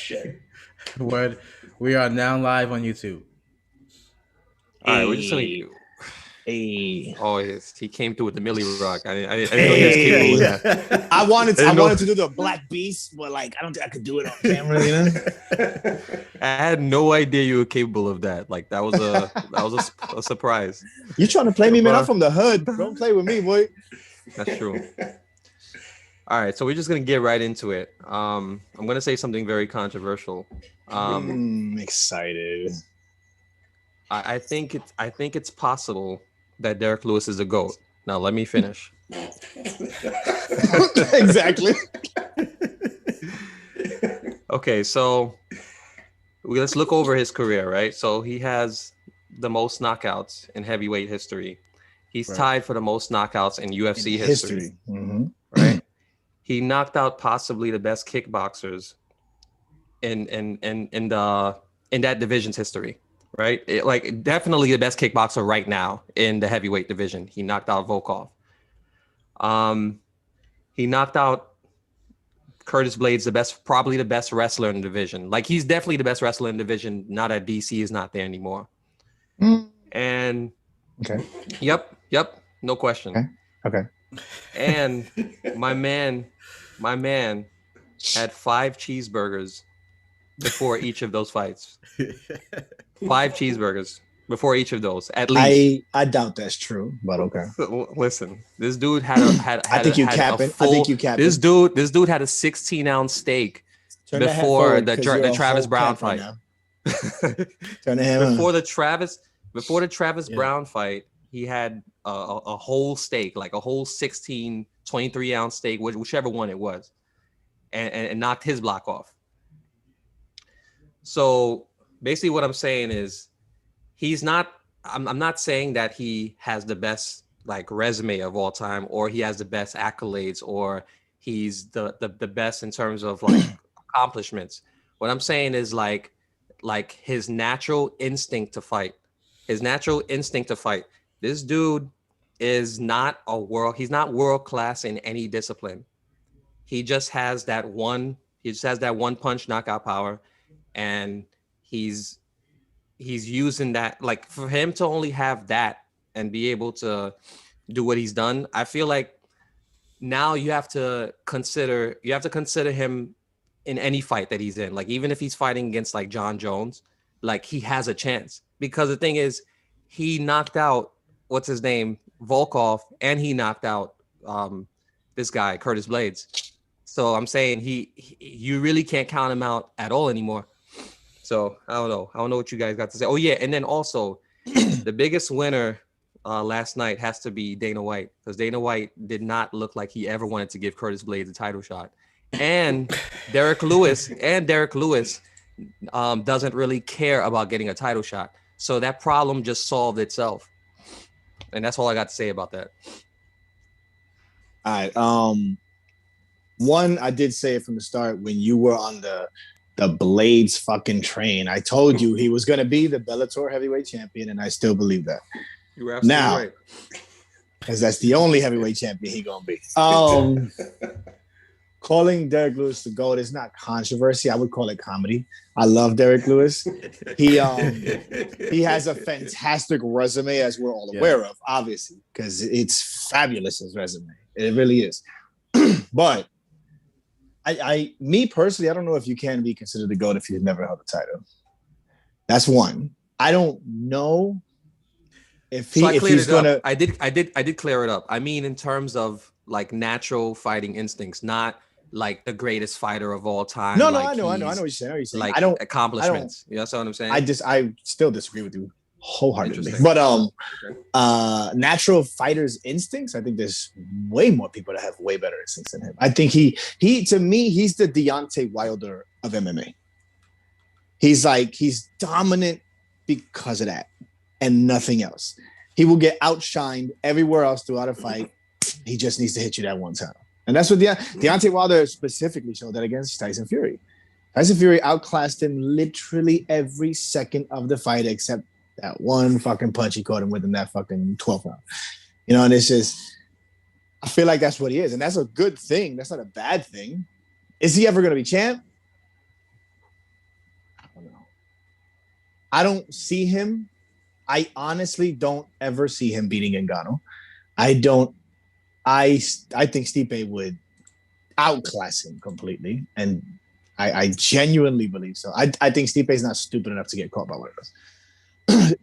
shit. What? We are now live on YouTube. All right, we're just gonna. Hey. Oh, yes, he came through with the Millie Rock. I didn't know he was Hey. capable of that. I wanted know. to do the Black Beast, but like I don't think I could do it on camera, you know? I had no idea you were capable of that. Like that was a surprise. You trying to play me, man? I'm from the hood. Don't play with me, boy. That's true. All right, so we're just gonna get right into it. I'm gonna say something very controversial. Excited. I think it's possible that Derrick Lewis is a GOAT. Now let me finish. Exactly. Okay, so let's look over his career, right? So he has the most knockouts in heavyweight history. He's tied for the most knockouts in UFC history. Mm-hmm. Right? He knocked out possibly the best kickboxers in that division's history. Right? Like definitely the best kickboxer right now in the heavyweight division. He knocked out Volkov. He knocked out Curtis Blades, probably the best wrestler in the division. Like he's definitely the best wrestler in the division. Now that DC is not there anymore. And okay. Yep, no question. Okay. And my man had 5 cheeseburgers before each of those fights. 5 cheeseburgers before each of those, at least. I doubt that's true, but okay. Listen, this dude had I think you capping. This dude had a 16-ounce steak before the Travis Brown fight. Turn the before the Travis Brown fight, he had a whole steak, like a whole 23-ounce steak, whichever one it was, and knocked his block off. So basically what I'm saying is I'm not saying that he has the best like resume of all time, or he has the best accolades, or he's the best in terms of like accomplishments. What I'm saying is like his natural instinct to fight. This dude is not he's not world class in any discipline. He just has that one punch knockout power, and he's using that. Like for him to only have that and be able to do what he's done, I feel like now you have to consider him in any fight that he's in. Like even if he's fighting against like John Jones, like he has a chance, because the thing is he knocked out what's his name, Volkov, and he knocked out this guy Curtis Blades. So I'm saying you really can't count him out at all anymore. So I don't know what you guys got to say. Oh yeah, and then also the biggest winner last night has to be Dana White, because Dana White did not look like he ever wanted to give Curtis Blades a title shot, and Derrick Lewis doesn't really care about getting a title shot. So that problem just solved itself, and that's all I got to say about that. All right. One, I did say it from the start when you were on the Blades fucking train. I told you he was going to be the Bellator heavyweight champion, and I still believe that. You were absolutely right. Because that's the only heavyweight champion he going to be. Calling Derrick Lewis the GOAT is not controversy. I would call it comedy. I love Derrick Lewis. He has a fantastic resume, as we're all aware of, obviously, because it's fabulous, his resume. It really is. But me personally, I don't know if you can be considered the GOAT if you've never held a title. That's one. I don't know if he's gonna. I did clear it up. I mean, in terms of like natural fighting instincts, not like the greatest fighter of all time. No, like I know what you're saying. Like accomplishments. You know what I'm saying? I still disagree with you wholeheartedly. But natural fighters' instincts, I think there's way more people that have way better instincts than him. I think he to me, he's the Deontay Wilder of MMA. He's dominant because of that and nothing else. He will get outshined everywhere else throughout a fight. He just needs to hit you that one time. And that's what Deontay Wilder specifically showed that against Tyson Fury. Tyson Fury outclassed him literally every second of the fight except that one fucking punch he caught him with in that fucking 12th round. You know, and it's just, I feel like that's what he is. And that's a good thing. That's not a bad thing. Is he ever going to be champ? I don't see him. I honestly don't ever see him beating Ngannou. I don't. I think Stipe would outclass him completely, and I genuinely believe so. I think Stipe is not stupid enough to get caught by one of those.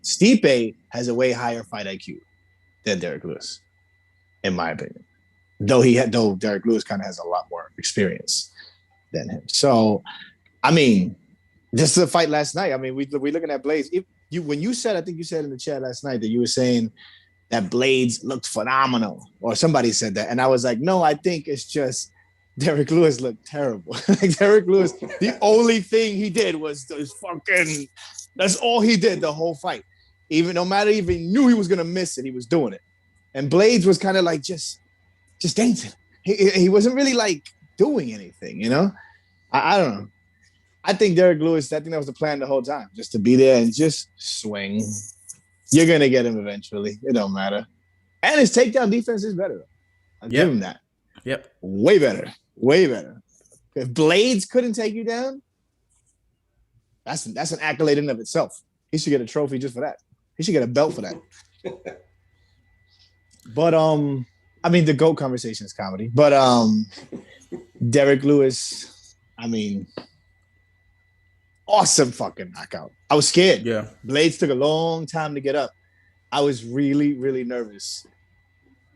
Stipe has a way higher fight IQ than Derrick Lewis, in my opinion. Though Derrick Lewis kind of has a lot more experience than him. So, I mean, just the fight last night. I mean, we looking at Blades. When you said, I think you said in the chat last night that you were saying that Blades looked phenomenal, or somebody said that, and I was like, no, I think it's just Derrick Lewis looked terrible. Like Derrick Lewis, the only thing he did was fucking. That's all he did the whole fight. Even no matter if he knew he was gonna miss it, he was doing it. And Blades was kind of like just dancing. He wasn't really like doing anything, you know. I don't know. I think Derrick Lewis, I think that was the plan the whole time, just to be there and just swing. You're gonna get him eventually. It don't matter. And his takedown defense is better. I'll give him that. Yep. Way better. Way better. If Blades couldn't take you down, that's an accolade in of itself. He should get a trophy just for that. He should get a belt for that. But I mean, the GOAT conversation is comedy. But Derrick Lewis, I mean, awesome fucking knockout. I was scared. Yeah. Blades took a long time to get up. I was really, really nervous.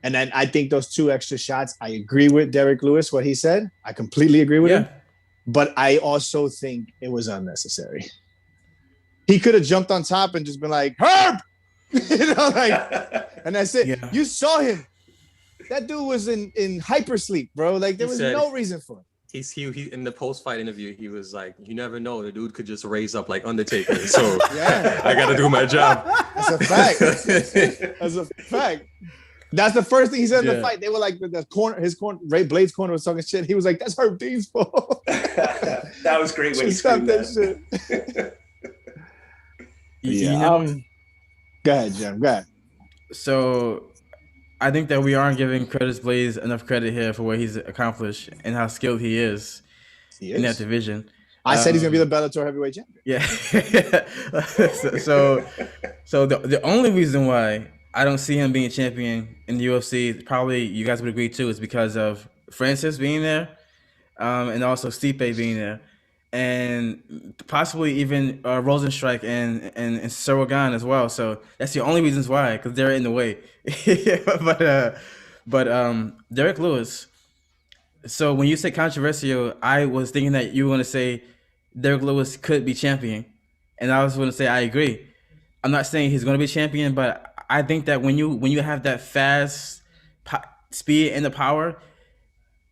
And then I think those 2 extra shots, I agree with Derrick Lewis, what he said. I completely agree with him. But I also think it was unnecessary. He could have jumped on top and just been like, Herb! You know, like, and that's it. Yeah. You saw him. That dude was in hypersleep, bro. Like, there was no reason for it. He in the post-fight interview, he was like, you never know, the dude could just raise up like Undertaker. So yeah, I gotta do my job. That's a fact. That's a fact. That's the first thing he said in the fight. They were like, Ray Blade's corner was talking shit. He was like, that's Herb Dean's fault. That was great when he screamed that shit. Go ahead, Jim. Go ahead. So I think that we aren't giving Curtis Blades enough credit here for what he's accomplished and how skilled he is in that division. I said he's gonna be the Bellator heavyweight champion. Yeah. so the only reason why I don't see him being champion in the UFC, probably you guys would agree too, is because of Francis being there, and also Stipe being there, and possibly even Rosenstrike and Sorogan as well. So that's the only reasons why, because they're in the way. but Derrick Lewis. So when you say controversial, I was thinking that you were going to say Derrick Lewis could be champion, and I was going to say I agree. I'm not saying he's going to be champion, but I think that when you have that fast speed and the power,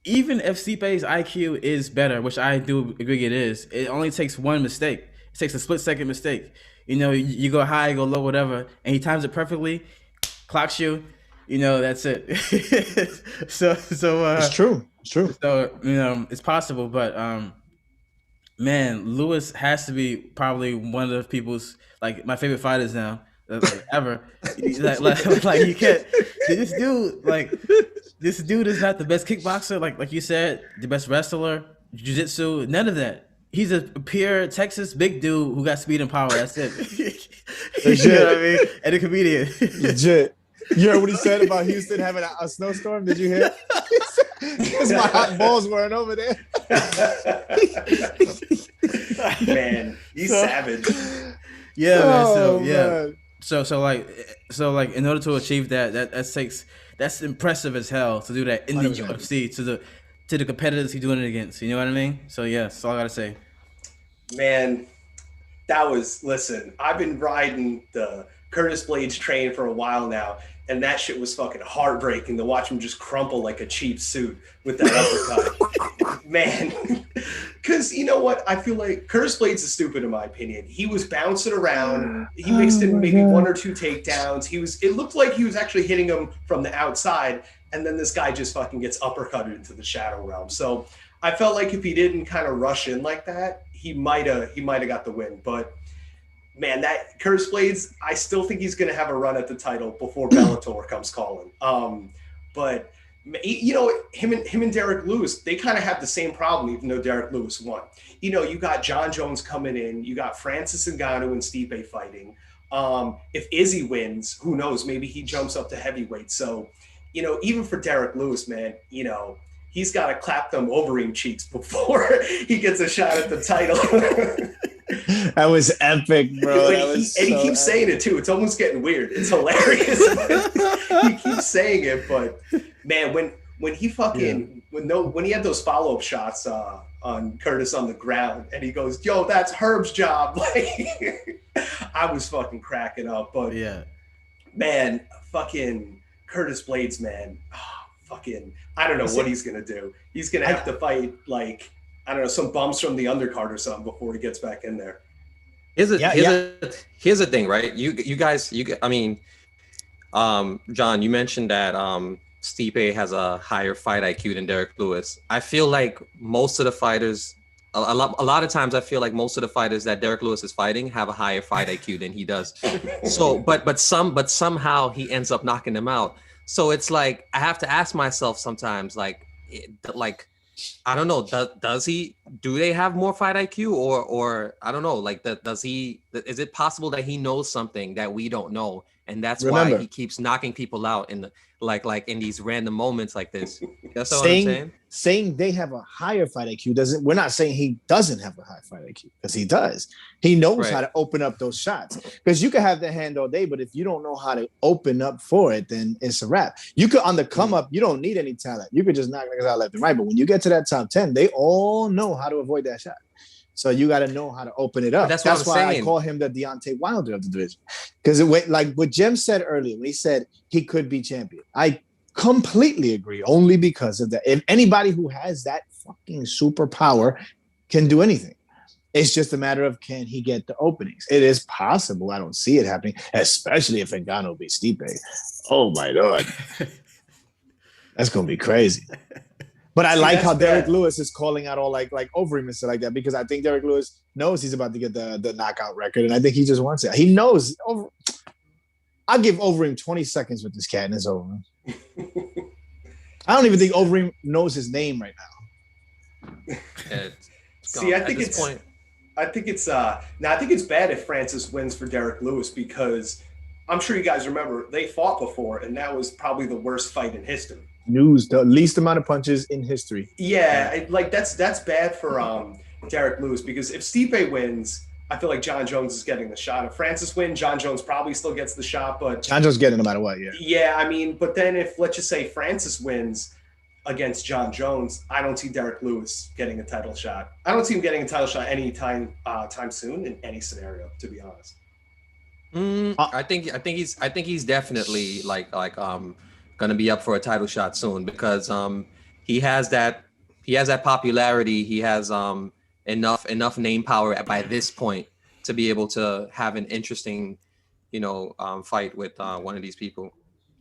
even if Stipe's IQ is better, which I do agree it is, it only takes one mistake. It takes a split-second mistake. You know, you go high, go low, whatever, and he times it perfectly, clocks you. You know, that's it. so it's true. It's true. So it's possible, but man, Lewis has to be probably one of the people's like my favorite fighters now. Like, ever. like you can't. This dude is not the best kickboxer, like you said, the best wrestler, jiu-jitsu, none of that. He's a pure Texas big dude who got speed and power. That's it. You know what I mean? And a comedian. Legit. You heard what he said about Houston having a snowstorm? Did you hear? Because my hot balls weren't over there. Man, he's savage. Yeah, man. So yeah. Man. So like in order to achieve that's impressive as hell to do that in the UFC to the competitors he's doing it against. You know what I mean? So yeah, that's all I gotta say. Man, listen, I've been riding the Curtis Blades train for a while now, and that shit was fucking heartbreaking to watch him just crumple like a cheap suit with that uppercut. Man, because you know what? I feel like Curtis Blades is stupid in my opinion. He was bouncing around. He mixed in maybe 1 or 2 takedowns. It looked like he was actually hitting him from the outside, and then this guy just fucking gets uppercutted into the shadow realm. So I felt like if he didn't kind of rush in like that, he might have got the win. But man, that Curtis Blades, I still think he's going to have a run at the title before Bellator comes calling. But You know, him and Derrick Lewis, they kind of have the same problem, even though Derrick Lewis won. You know, you got John Jones coming in, you got Francis Ngannou and Stipe fighting. If Izzy wins, who knows? Maybe he jumps up to heavyweight. So, you know, even for Derrick Lewis, man, you know, he's got to clap them Overeem cheeks before he gets a shot at the title. That was epic, bro. And he keeps saying it too. It's almost getting weird. It's hilarious. He keeps saying it, but man, when he fucking when he had those follow-up shots on Curtis on the ground, and he goes, "Yo, that's Herb's job." Like, I was fucking cracking up. But yeah, man, fucking Curtis Blades, man, fucking, I don't know what he's gonna do. He's gonna have to fight like, I don't know, some bums from the undercard or something before he gets back in there. Here's the thing, right? You guys, I mean, John, you mentioned that Stipe has a higher fight IQ than Derrick Lewis. I feel like most of the fighters, a lot of times, I feel like most of the fighters that Derrick Lewis is fighting have a higher fight IQ than he does. So, but somehow he ends up knocking them out. So it's like I have to ask myself sometimes, like I don't know, do they have more fight IQ or I don't know, like is it possible that he knows something that we don't know, and that's why he keeps knocking people out in the like in these random moments like this? That's what I'm saying. Saying they have a higher fight IQ we're not saying he doesn't have a high fight IQ, because he does. He knows how to open up those shots, because you can have the hand all day, but if you don't know how to open up for it, then it's a wrap. You could, on the come up, you don't need any talent. You could just knock niggas out left and right. But when you get to that top 10, they all know how to avoid that shot. So you got to know how to open it up. That's why I call him the Deontay Wilder of the division. Because like what Jim said earlier, when he said he could be champion, I completely agree, only because of that. If anybody who has that fucking superpower can do anything. It's just a matter of, can he get the openings? It is possible. I don't see it happening, especially if Ngannou beats Stipe. Oh my God. That's going to be crazy. But I like how Derrick Lewis is calling out all like Overeem and stuff like that, because I think Derrick Lewis knows he's about to get the knockout record, and I think he just wants it. He knows. I'll give Overeem 20 seconds with this cat, and it's over. I don't even think Overeem knows his name right now. See, I think it's bad if Francis wins for Derrick Lewis, because I'm sure you guys remember they fought before, and that was probably the worst fight in history. The least amount of punches in history. Yeah, like that's bad for Derrick Lewis, because if Stipe wins, I feel like John Jones is getting the shot. If Francis wins, John Jones probably still gets the shot, but John Jones getting no matter what. Yeah, I mean, but then if, let's just say, Francis wins against John Jones, I don't see Derrick Lewis getting a title shot. I don't see him getting a title shot any time soon in any scenario, to be honest. I think he's definitely like going to be up for a title shot soon, because he has that popularity. He has enough name power by this point to be able to have an interesting, fight with one of these people.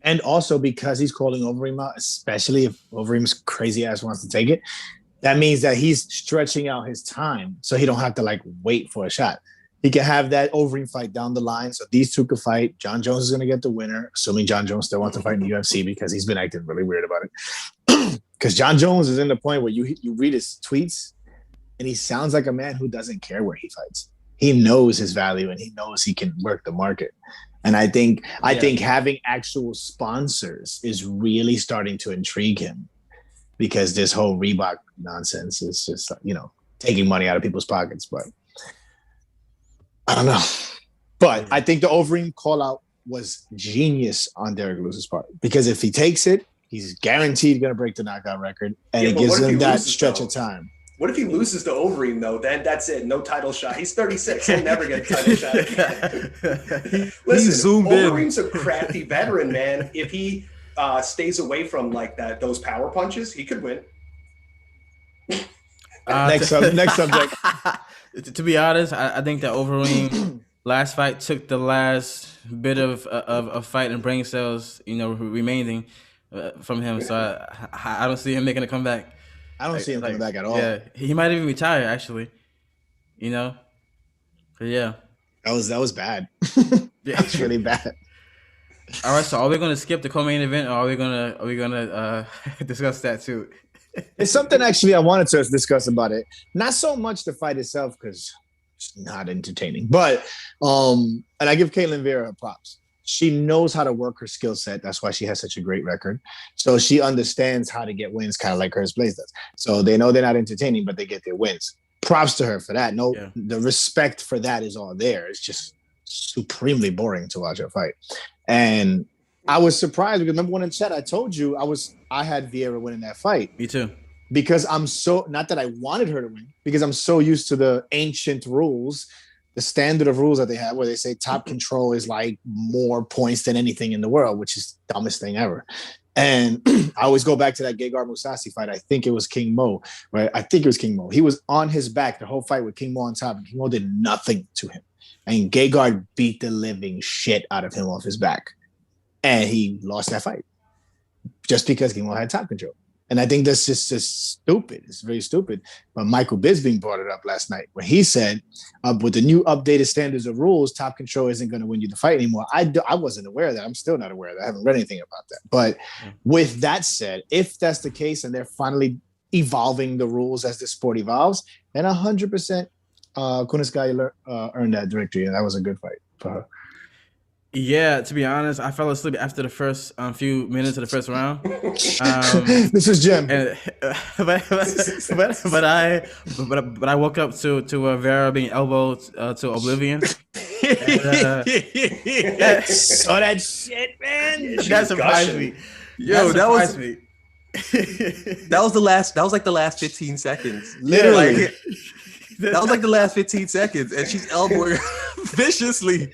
And also because he's calling Overeem out, especially if Overeem's crazy ass wants to take it, that means that he's stretching out his time so he don't have to wait for a shot. He can have that Overeem fight down the line, so these two could fight. John Jones is going to get the winner, assuming John Jones still wants to fight in the UFC, because he's been acting really weird about it. Because John Jones is in the point where you read his tweets, and he sounds like a man who doesn't care where he fights. He knows his value, and he knows he can work the market. And I think having actual sponsors is really starting to intrigue him, because this whole Reebok nonsense is just, taking money out of people's pockets. But I don't know. But I think the Overeem call out was genius on Derrick Lewis's part, because if he takes it, he's guaranteed going to break the knockout record, and it gives him that stretch of time. What if he loses to Overeem, though? Then that's it. No title shot. He's 36. He'll never get a title shot again. Listen, Overeem's a crafty veteran, man. If he stays away from those power punches, he could win. Next subject. To be honest, I think that Overeem last fight took the last bit of fight and brain cells, remaining from him. So I don't see him making a comeback. I don't see him coming back at all. Yeah, he might even retire, actually. But yeah, that was bad. That's really bad. All right, so are we gonna skip the co-main event, or are we gonna discuss that too? It's something actually I wanted to discuss about it. Not so much the fight itself because it's not entertaining, but and I give Caitlin Vera props. She knows how to work her skill set. That's why she has such a great record. So she understands how to get wins, kind of like Curtis Blaze does. So they know they're not entertaining, but they get their wins. Props to her for that. No, the respect for that is all there. It's just supremely boring to watch her fight. And I was surprised because remember when in chat I told you I had Vieira winning that fight. Me too. Because I'm so not that I wanted her to win, because I'm so used to the ancient rules, the standard of rules that they have, where they say top control is like more points than anything in the world, which is the dumbest thing ever. And I always go back to that Gegard Mousasi fight. I think it was King Mo, right? I think it was King Mo. He was on his back the whole fight with King Mo on top, and King Mo did nothing to him. And Gegard beat the living shit out of him off his back. And he lost that fight just because King Mo had top control. And I think that's just stupid. It's very stupid. But Michael Bisping brought it up last night where he said, with the new updated standards of rules, top control isn't going to win you the fight anymore. I wasn't aware of that. I'm still not aware of that. I haven't read anything about that. But with that said, if that's the case and they're finally evolving the rules as the sport evolves, then 100% Kunitskaya earned that victory. And that was a good fight for her. Yeah, to be honest, I fell asleep after the first few minutes of the first round. This is Jim. And, but I woke up to Vera being elbowed to oblivion. And, saw that shit, man. That surprised me. Yo, that was me. That was like the last 15 seconds. Literally. Like, that was like the last 15 seconds, and she's elbowing viciously.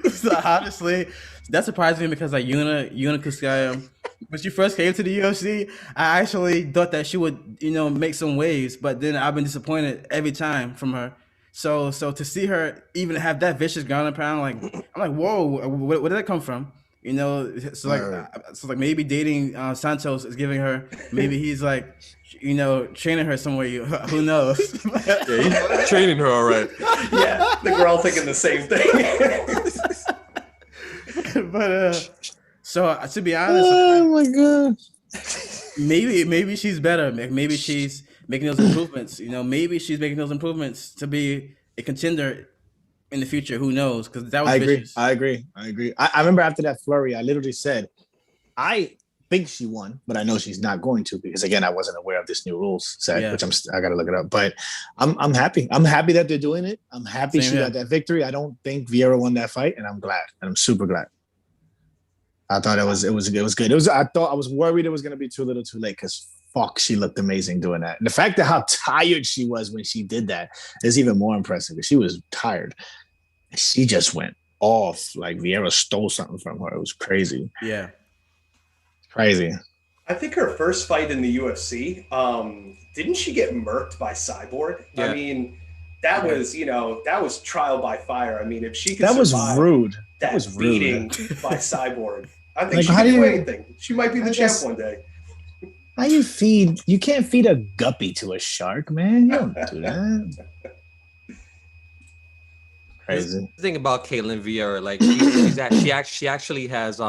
So honestly, that surprised me because like Yuna Kunitskaya, when she first came to the UFC, I actually thought that she would, make some waves, but then I've been disappointed every time from her. So to see her even have that vicious ground and pound, like I'm like, whoa, where did that come from? So like maybe dating Santos is giving her, maybe he's like, training her somewhere. Who knows? Yeah, he's training her all right. Yeah, I think we're all thinking the same thing. But so to be honest, oh my god, maybe she's better. Maybe she's making those improvements. Maybe she's making those improvements to be a contender in the future. Who knows? Because that was vicious. I agree. I remember after that flurry, I literally said, I think she won, but I know she's not going to because again, I wasn't aware of this new rules set, which I got to look it up. But I'm happy. I'm happy that they're doing it. I'm happy she got that victory. I don't think Vieira won that fight, and I'm glad. And I'm super glad. I thought it was good. I was worried it was going to be too little, too late because fuck, she looked amazing doing that. And the fact that how tired she was when she did that is even more impressive. She was tired. She just went off like Vieira stole something from her. It was crazy. Yeah. Crazy. I think her first fight in the UFC, didn't she get murked by Cyborg? Yeah. I mean, that was trial by fire. I mean, if she could survive rude. That was beating by Cyborg, I think she can do anything. She might be the champ one day. How you can't feed a guppy to a shark, man. You don't do that. Crazy. The thing about Caitlin Vieira, like she actually has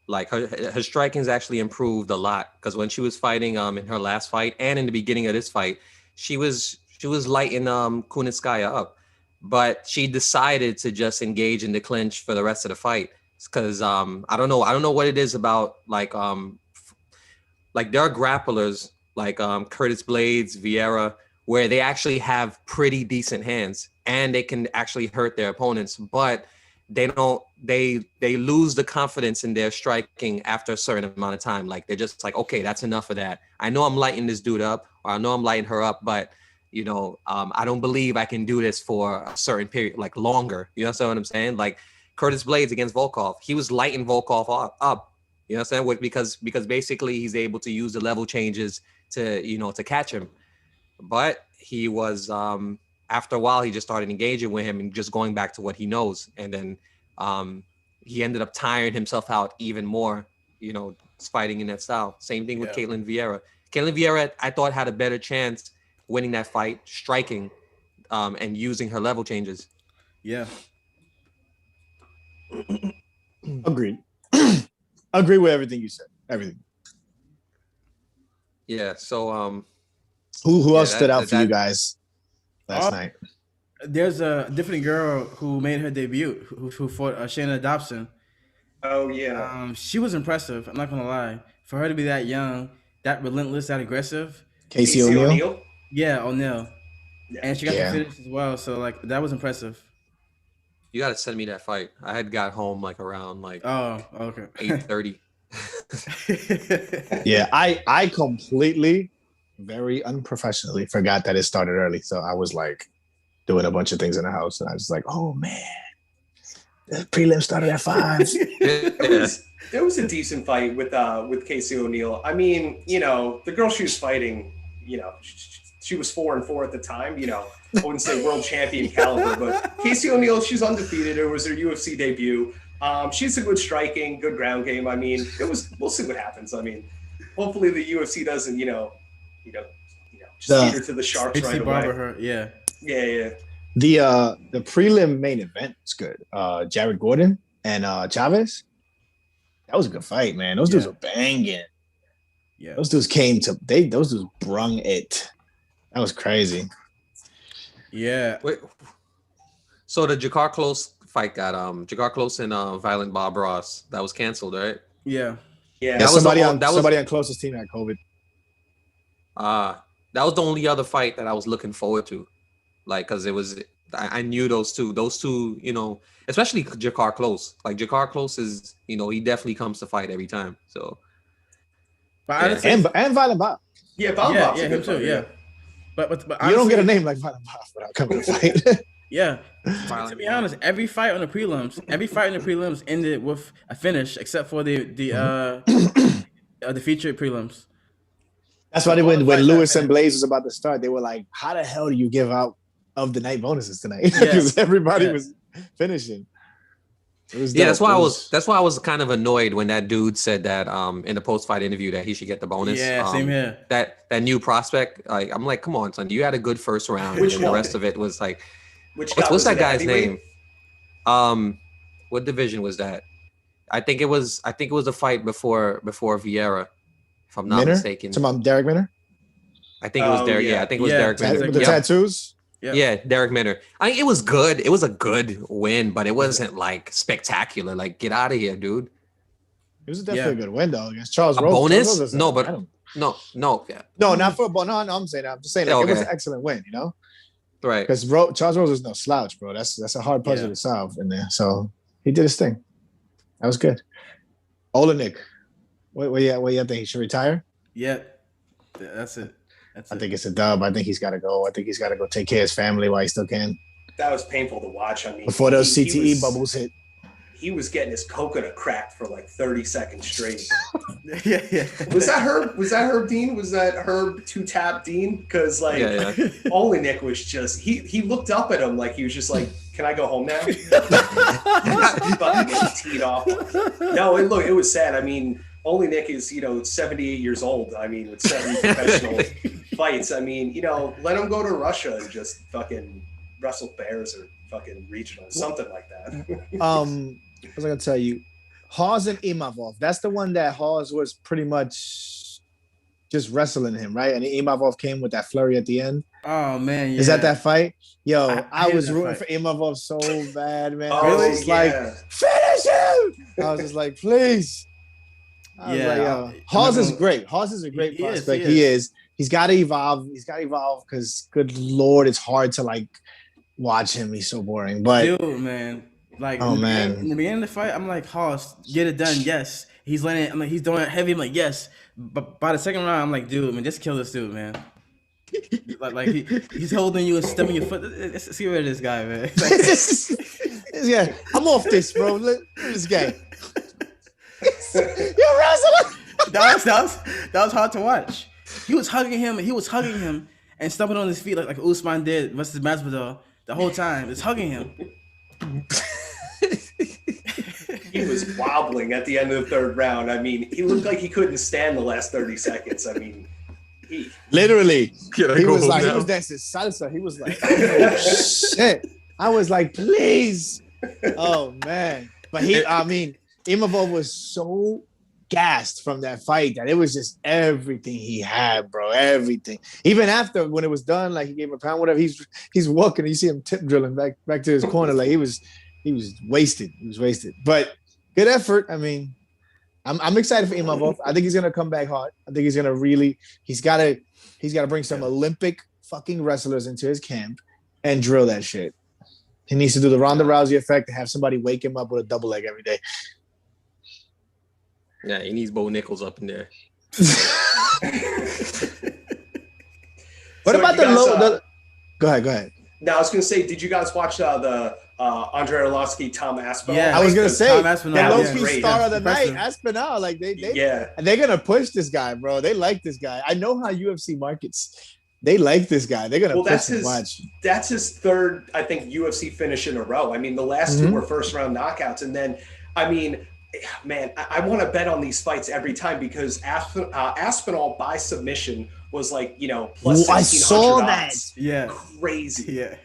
like her striking's actually improved a lot because when she was fighting in her last fight and in the beginning of this fight, she was lighting Kunitskaya up, but she decided to just engage in the clinch for the rest of the fight because I don't know what it is about like there are grapplers like Curtis Blades, Vieira, where they actually have pretty decent hands and they can actually hurt their opponents, but they lose the confidence in their striking after a certain amount of time. Like they're just like, okay, that's enough of that. I know I'm lighting this dude up, or I know I'm lighting her up, but I don't believe I can do this for a certain period, like longer. You know what I'm saying? Like Curtis Blades against Volkov, he was lighting Volkov up. You know what I'm saying? Because basically he's able to use the level changes to catch him. But he was after a while he just started engaging with him and just going back to what he knows, and then he ended up tiring himself out even more. Fighting in that style. Same thing with Caitlin Vieira. Caitlin Vieira, I thought had a better chance winning that fight, striking, and using her level changes. Yeah. Agreed. Agree with everything you said. Everything. Yeah. So Who else stood out for you guys last night? There's a different girl who made her debut who fought Shayna Dobson. Oh yeah. She was impressive. I'm not gonna lie. For her to be that young, that relentless, that aggressive. Casey O'Neill. Yeah, O'Neill. Yeah. And she got the finish as well. So like that was impressive. you got to send me that fight. I had got home like around like okay 8:30. Yeah, I completely, very unprofessionally forgot that it started early. So I was like doing a bunch of things in the house, and I was like, "Oh man, the prelim started at 5." There was a decent fight with Casey O'Neill. I mean, the girl she was fighting, she was 4-4 at the time. I wouldn't say world champion caliber, but Casey O'Neill, she's undefeated. It was her UFC debut. She's a good striking, good ground game. I mean, we'll see what happens. I mean, hopefully the UFC doesn't, just feed her to the sharks right away. Her, yeah. Yeah. The prelim main event was good. Jared Gordon and Chavez. That was a good fight, man. Those dudes were banging. Yeah. Those dudes those dudes brung it. That was crazy. Yeah. Wait. So the Jakar Close fight got Jakar Close and Violent Bob Ross, that was canceled, right? Yeah. Yeah. Somebody on closest team had COVID. That was the only other fight that I was looking forward to. Like, because it was, I knew those two, especially Jakar Close. Like, Jakar Close is, he definitely comes to fight every time. So, but and Violent Bob. Yeah, Bob's him too. Yeah, but you don't get a name like Violent Bob without coming to fight. Yeah, to be honest, every fight in the prelims ended with a finish, except for the featured prelims. That's why when Lewis and Blaze was about to start, they were like, "How the hell do you give out of the night bonuses tonight?" Because everybody was finishing. It was that's why I was kind of annoyed when that dude said that in the post-fight interview that he should get the bonus. Yeah, same here. That new prospect, like, I'm like, come on, son, you had a good first round, and the rest of it was like, what's that guy's name? What division was that? I think it was a fight before Vieira, if I'm not mistaken. Talking about Derrick Minner? I think it was Derrick. Yeah, I think it was Derrick Minner. With the tattoos? Yeah, Derrick Minner. It was good. It was a good win, but it wasn't like spectacular. Like, get out of here, dude. It was definitely a good win though against Charles Rose. Bonus? No, but no. Yeah. No, not for a bonus. No, I'm saying that. I'm just saying it was an excellent win. Right. Because Charles Rose is no slouch, bro. That's a hard puzzle to solve in there. So he did his thing. That was good. Olenek. What you think he should retire? Yeah, that's it. I think it's a dub. I think he's got to go. I think he's got to go take care of his family while he still can. That was painful to watch. I mean, before those CTE bubbles hit. He was getting his coconut cracked for like 30 seconds straight. Yeah. Was that Herb Dean? Was that Herb two-tap Dean? Because Olenek was just he looked up at him like he was just like, "Can I go home now?" Fucking getting teed off. No, it was sad. I mean, Olenek is 78 years old. I mean, with 7 professional fights. I mean, let him go to Russia and just fucking wrestle bears or fucking regional, something like that. What was I gonna tell you? Hawes and Imavov. That's the one that Hawes was pretty much just wrestling him, right? And Imavov came with that flurry at the end. Oh man, yeah. Is that fight? Yo, I was rooting for Imavov so bad, man. I was just like, finish him! I was just like, please. I was like, yo, Hawes is great. Hawes is a great prospect. He is. He's got to evolve. Because, good Lord, it's hard to like watch him. He's so boring. But dude, man. Like, in the beginning of the fight, I'm like, Hoss, get it done, yes. He's letting I'm like, he's doing it heavy, I'm like, yes. But by the second round, I'm like, dude, man, just kill this dude, man. like he's holding you and stemming your foot. Let's get rid of this guy, man. Yeah, I'm off this, bro. Look at this guy. You're wrestling. That was hard to watch. He was hugging him and stumbling on his feet like Usman did versus Masvidal the whole time. It's hugging him. He was wobbling at the end of the third round. I mean, he looked like he couldn't stand the last 30 seconds. I mean, he was dancing salsa. He was like, oh, shit. I was like, please. Oh man. But Imavov was so gassed from that fight that it was just everything he had, bro. Everything. Even after when it was done, like he gave him a pound, whatever. He's walking. You see him tip drilling back to his corner, like he was wasted. He was wasted. But good effort. I mean, I'm excited for Imavov. I think he's gonna come back hard. I think he's gonna really. He's gotta bring some Olympic fucking wrestlers into his camp and drill that shit. He needs to do the Ronda Rousey effect and have somebody wake him up with a double leg every day. Yeah, he needs Bo Nichols up in there. What about the low? Go ahead. Now I was gonna say, did you guys watch the Andre Arlovsky, Tom Aspinall? Yeah, I was gonna say the low-key great. star of the night, Aspinall. Like they're gonna push this guy, bro. They like this guy. I know how UFC markets. They like this guy. They're gonna push him. Watch. That's his third, I think, UFC finish in a row. I mean, the last two were first-round knockouts, and then, I mean, man, I want to bet on these fights every time because Aspinall by submission was like, you know, plus 1,600 I saw that. odds. Yeah, Crazy. Yeah.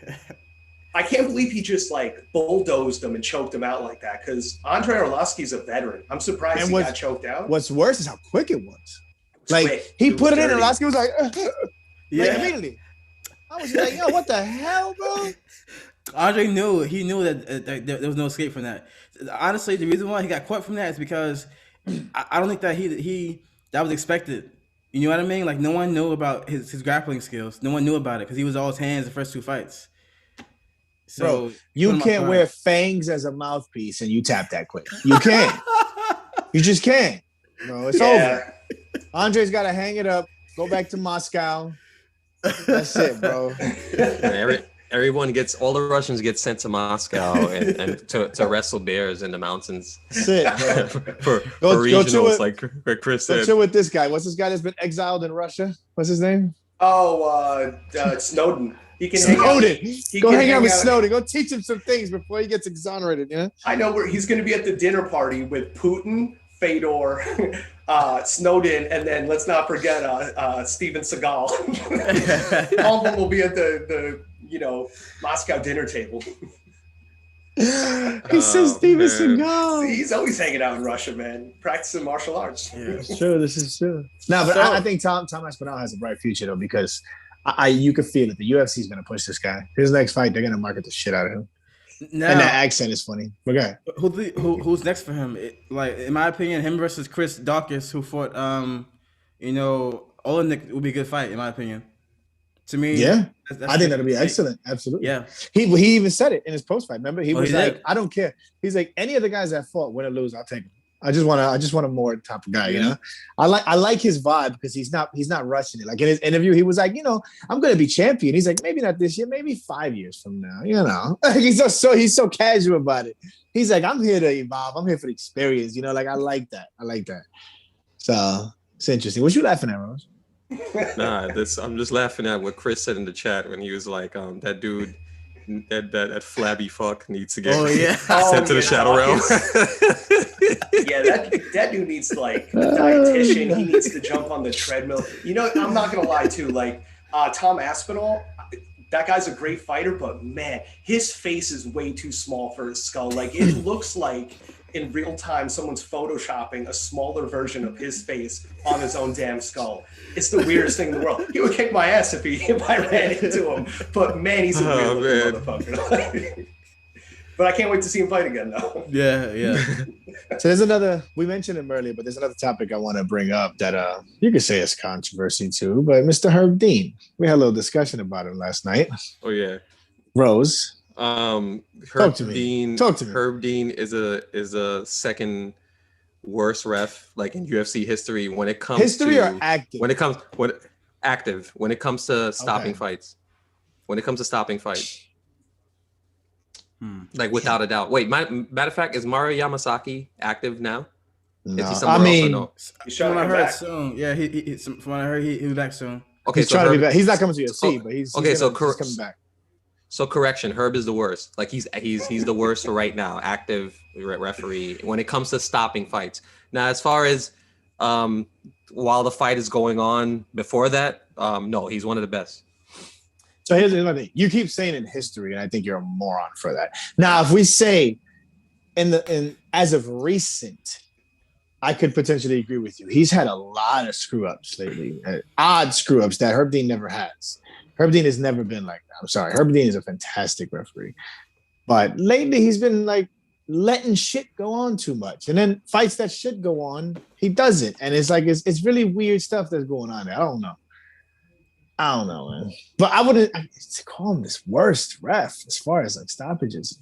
I can't believe he just like bulldozed him and choked him out like that because Andre Arlovsky's a veteran. I'm surprised he got choked out. What's worse is how quick it was. Like he put it in, and Arlovsky was like, like immediately. I was like, yo, what the hell, bro? Andre knew that there was no escape from that. Honestly, the reason why he got caught from that is because I don't think that he that was expected. You know what I mean? Like no one knew about his grappling skills. No one knew about it because he was all his hands the first two fights. So bro, you can't wear fangs as a mouthpiece and you tap that quick. You can't. You just can't. Bro, it's over. Andre's got to hang it up. Go back to Moscow. That's it, bro. Everyone all the Russians get sent to Moscow and to wrestle bears in the mountains. That's it, bro. for regionals, like Chris said. Go chill with this guy. What's this guy that's been exiled in Russia? What's his name? Oh, Snowden. He can Snowden. Go hang out with Snowden. Go teach him some things before he gets exonerated. Yeah. I know where he's going to be at the dinner party with Putin, Fedor, Snowden, and then let's not forget Steven Seagal. All of them will be at the Moscow dinner table. He says Steven Seagal. See, he's always hanging out in Russia, man, practicing martial arts. Yeah, it's true. This is true. No, but I think Tom Aspinall has a bright future though because you can feel it. The UFC is going to push this guy. His next fight, they're going to market the shit out of him. Now, and that accent is funny. But go ahead. Who's next for him? Like in my opinion, him versus Chris Daukaus, who fought, Olenek would be a good fight in my opinion. To me, yeah, I think that'll be excellent. Absolutely. Yeah. He even said it in his post fight. Remember, he was like, "I don't care." He's like, "Any of the guys that fought, win or lose, I'll take them. I just want a more top guy." You know, I like his vibe because he's not rushing it. Like in his interview, he was like, "I'm going to be champion." He's like, "Maybe not this year, maybe 5 years from now." You know, he's so casual about it. He's like, "I'm here to evolve. I'm here for the experience." You know, like I like that. So it's interesting. What you laughing at, Rose? Nah, I'm just laughing at what Chris said in the chat when he was like, that dude, that flabby fuck needs to get sent to the shadow realm. Yeah, that dude needs like a dietitian. He needs to jump on the treadmill. You know, I'm not gonna lie too. Like Tom Aspinall, that guy's a great fighter, but man, his face is way too small for his skull. Like it looks like in real time someone's photoshopping a smaller version of his face on his own damn skull. It's the weirdest thing in the world. He would kick my ass if I ran into him. But man, he's a weird looking motherfucker. But I can't wait to see him fight again, though. Yeah. So there's another. We mentioned him earlier, but there's another topic I want to bring up that you could say is controversy too. But Mr. Herb Dean, we had a little discussion about him last night. Oh yeah, Rose. Herb Dean. Talk to me. Herb Dean is a second worst ref like in UFC history when it comes or active. When it comes to stopping fights. When it comes to stopping fights. Like without a doubt. Wait, matter of fact, is Mario Yamasaki active now? No, is he somewhere else or no? He's trying to From come what I heard back. soon. Yeah, from what I heard, he'll be back soon. Okay, he's trying to be back. He's not coming to UFC, but he's coming back. So correction, Herb is the worst. Like he's the worst for right now, active referee when it comes to stopping fights. Now, as far as while the fight is going on before that, no, he's one of the best. So here's the thing. You keep saying in history, and I think you're a moron for that. Now, if we say and as of recent, I could potentially agree with you. He's had a lot of screw ups lately, odd screw ups that Herb Dean never has. Herb Dean has never been like that. I'm sorry. Herb Dean is a fantastic referee, but lately he's been like letting shit go on too much, and then fights that should go on, he doesn't, and it's like it's really weird stuff that's going on there. I don't know, man. But I wouldn't call him this worst ref as far as like stoppages.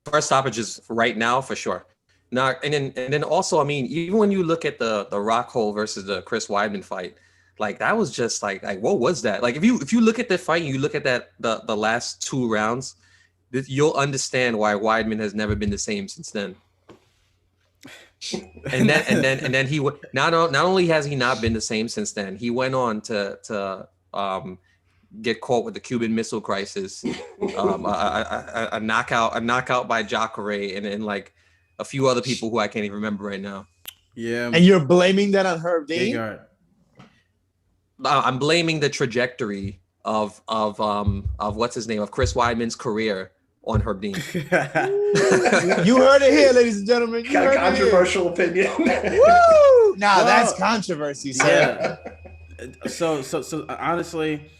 First stoppages right now for sure. Now, and then also, I mean, even when you look at the Rockhold versus the Chris Weidman fight, like that was just like what was that? Like if you look at the fight and you look at that the last 2 rounds, you'll understand why Weidman has never been the same since then. And then he not only has he not been the same since then, he went on to get caught with the Cuban Missile Crisis, a knockout by Jacare, and then like a few other people who I can't even remember right now. Yeah. And you're blaming that on Herb Dean? I'm blaming the trajectory of what's his name, of Chris Weidman's career on Herb Dean. You heard it here, ladies and gentlemen. You got a controversial opinion. Woo! Nah, that's controversy, sir. Yeah. So honestly,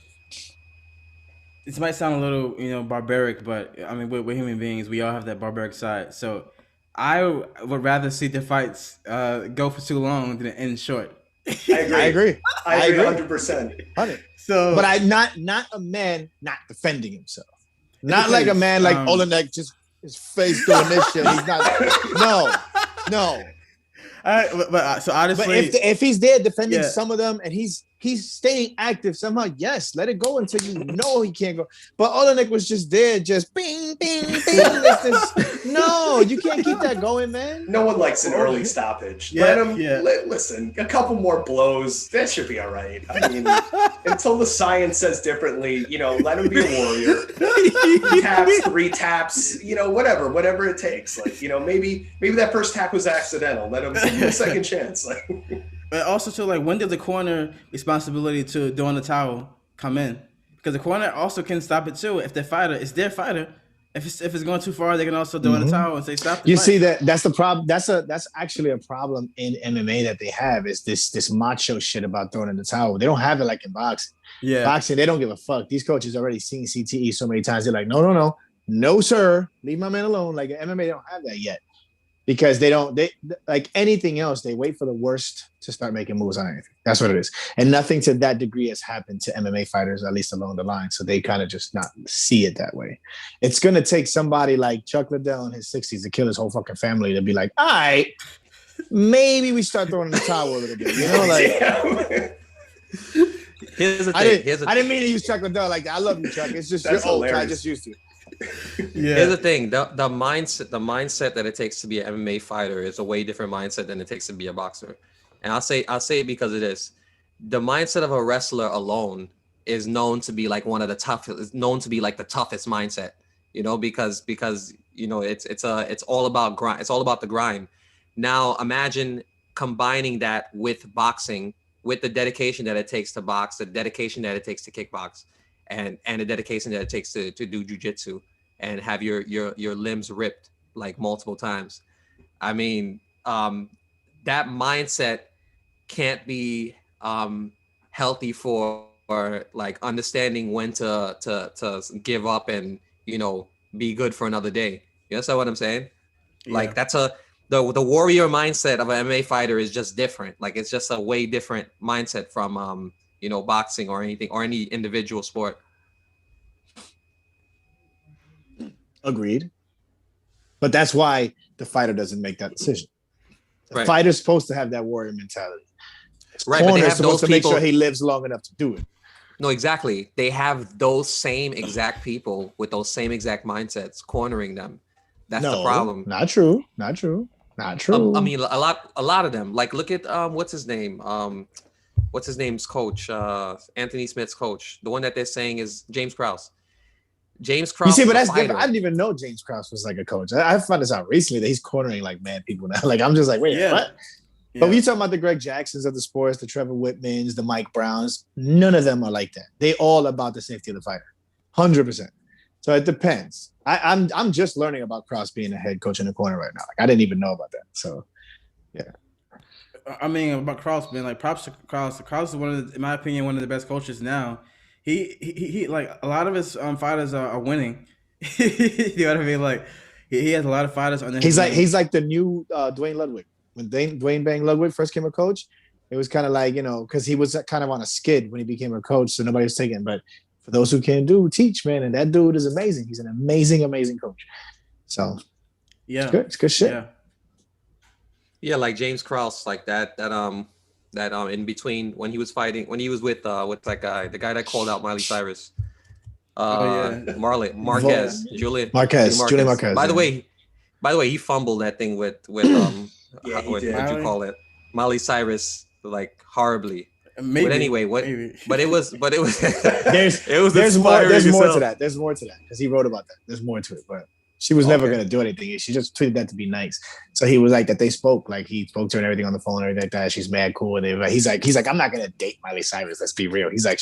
this might sound a little, barbaric, but I mean, we're human beings. We all have that barbaric side. So I would rather see the fights go for too long than end short. I agree. 100%. So, but not a man not defending himself. Not like a man like Olenek, just his face doing this shit. He's not. No. So honestly, but if he's there defending some of them and he's staying active somehow, yes, let it go until you know he can't go. But Olenek was just there, just bing, bing, bing. No, you can't keep that going, man. No one likes an early stoppage. Let him listen. A couple more blows, that should be all right. I mean, until the science says differently, let him be a warrior. 2 taps, 3 taps, whatever it takes. Like, maybe that first tap was accidental. Let him give him a second chance. Like. But also, too, like, when did the corner responsibility to throwing the towel come in? Because the corner also can stop it too. If it's their fighter. If it's going too far, they can also throw in the towel and say stop. You see that's the problem. That's actually a problem in MMA that they have is this macho shit about throwing in the towel. They don't have it like in boxing. Yeah, boxing they don't give a fuck. These coaches already seen CTE so many times. They're like, no, sir, leave my man alone. Like in MMA, they don't have that yet. Because they like anything else, they wait for the worst to start making moves on anything. That's what it is. And nothing to that degree has happened to MMA fighters, at least along the line. So they kind of just not see it that way. It's going to take somebody like Chuck Liddell in his 60s to kill his whole fucking family to be like, all right, maybe we start throwing in the towel a little bit. Here's the thing. I didn't mean to use Chuck Liddell like that. I love you, Chuck. It's just you're old. I just used to. Yeah. Here's the thing: the mindset that it takes to be an MMA fighter is a way different mindset than it takes to be a boxer. And I'll say it because it is. The mindset of a wrestler alone is known to be like one of the toughest. Is known to be like the toughest mindset. Because it's all about grind. It's all about the grind. Now imagine combining that with boxing, with the dedication that it takes to box, the dedication that it takes to kickbox, and the dedication that it takes to do jujitsu and have your limbs ripped like multiple times. I mean, that mindset can't be healthy for like understanding when to give up and be good for another day. You understand what I'm saying? Yeah. Like that's the warrior mindset of an MMA fighter is just different. Like it's just a way different mindset from boxing or anything or any individual sport. Agreed. But that's why the fighter doesn't make that decision. The right. fighter's supposed to have that warrior mentality. Right, but they have supposed those to people, make sure he lives long enough to do it. No, exactly. They have those same exact people with those same exact mindsets cornering them. That's the problem. Not true. I mean, a lot of them. Like, look at what's his name? What's his name's coach? Anthony Smith's coach. The one that they're saying is James Krause. James Krause. You see, but that's different. I didn't even know James Krause was like a coach. I found this out recently that he's cornering like mad people now. Like I'm just like, wait, what? Yeah. But when you talking about the Greg Jacksons of the sports, the Trevor Whitmans, the Mike Browns, none of them are like that. They all about the safety of the fighter, 100%. So it depends. I'm just learning about Cross being a head coach in the corner right now. Like I didn't even know about that. So yeah. I mean, about Cross, man, like props to Cross. Cross is in my opinion, one of the best coaches now. He like a lot of his fighters are winning. You know what I mean? Like he has a lot of fighters on. He's like the new Dwayne Ludwig. When Dwayne Bang Ludwig first came a coach, it was kind of like, you know, because he was kind of on a skid when he became a coach, so nobody was taking. But for those who can teach, man, and that dude is amazing. He's an amazing coach. So yeah, it's good shit. Yeah. Yeah, like James Krause, like that in between when he was fighting, when he was with that guy, the guy that called out Miley Cyrus, Julian Marquez. By the way, he fumbled that thing with what you call it, Miley Cyrus, like horribly. Maybe, but anyway, but it was there's more to that. There's more to that because he wrote about that. There's more to it, but she was never going to do anything. She just tweeted that to be nice. So he was like that they spoke, like he spoke to her and everything on the phone and everything like that. She's mad cool. And he's like, I'm not going to date Miley Cyrus. Let's be real. He's like,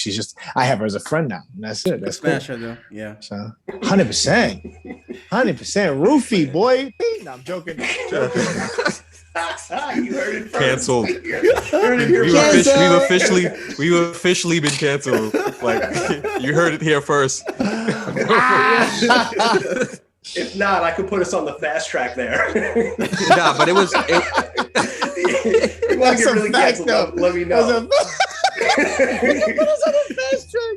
I have her as a friend now. And that's it. That's smash cool. her though. Yeah. So 100%. Roofie, boy. No, I'm joking. You heard it first. Canceled. We've officially been canceled. Like you heard it here first. If not, I could put us on the fast track there. Nah, but it was. You want to get really canceled? Let me know. Put us on the fast track.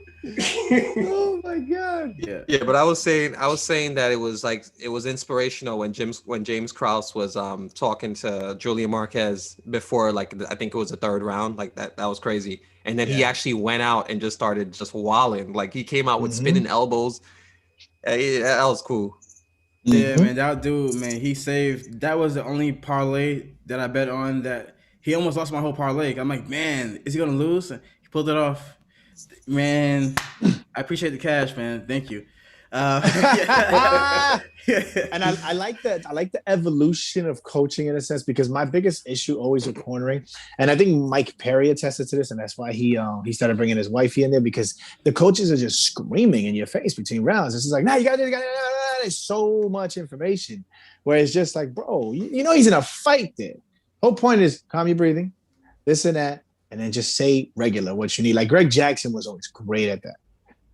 Oh my god. Yeah, but I was saying that it was inspirational when James Krause was talking to Julian Marquez before, like I think it was the third round, like that was crazy. And then he actually went out and just started just walling, like he came out with spinning elbows. That was cool. Yeah, man, that dude, man, he saved. That was the only parlay that I bet on that he almost lost my whole parlay. I'm like, man, is he gonna lose? He pulled it off. Man, I appreciate the cash, man. Thank you. And I like that. I like the evolution of coaching in a sense, because my biggest issue always with cornering, and I think Mike Perry attested to this, and that's why he started bringing his wifey in there, because the coaches are just screaming in your face between rounds. It's just like, nah, you got to. There's so much information, where it's just like, bro, you know he's in a fight there. Whole point is calm your breathing, this and that, and then just say regular what you need. Like Greg Jackson was always great at that.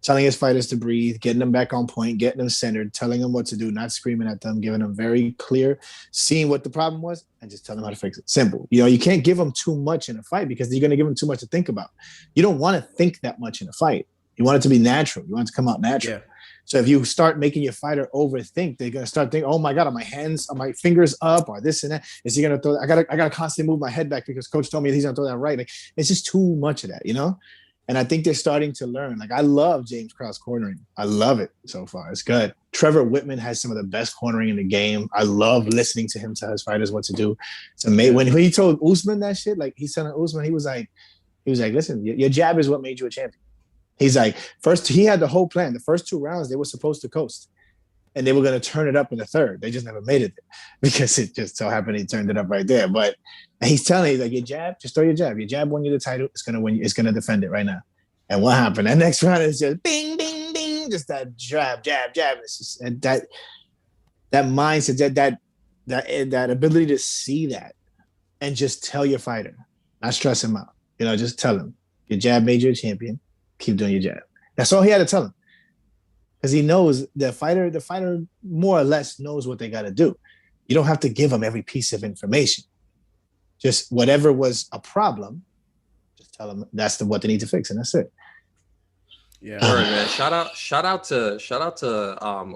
Telling his fighters to breathe, getting them back on point, getting them centered, telling them what to do, not screaming at them, giving them very clear, seeing what the problem was, and just telling them how to fix it. Simple. You know, you can't give them too much in a fight because you're going to give them too much to think about. You don't want to think that much in a fight. You want it to be natural. You want it to come out natural. Yeah. So if you start making your fighter overthink, they're going to start thinking, oh my God, are my fingers up or this and that? Is he going to throw? I got to constantly move my head back because coach told me he's going to throw that right. Like, it's just too much of that, you know? And I think they're starting to learn. Like, I love James Krause cornering. I love it so far. It's good. Trevor Whitman has some of the best cornering in the game. I love listening to him tell his fighters what to do. It's amazing. When he told Usman that shit, like he's telling Usman, he was like, listen, your jab is what made you a champion. He's like, first, he had the whole plan. The first 2 rounds, they were supposed to coast. And they were going to turn it up in the third. They just never made it there because it just so happened he turned it up right there. But he's telling you, like, your jab, just throw your jab. Your jab won you the title. It's going to win. It's going to defend it right now. And what happened? That next round is just bing, bing, bing. Just that jab. It's just, and that mindset, that ability to see that and just tell your fighter, not stress him out. You know, just tell him your jab made you a champion. Keep doing your jab. That's all he had to tell him. Because he knows the fighter more or less knows what they got to do. You don't have to give them every piece of information. Just whatever was a problem, just tell them that's what they need to fix, and that's it. Yeah, word, man. Shout out to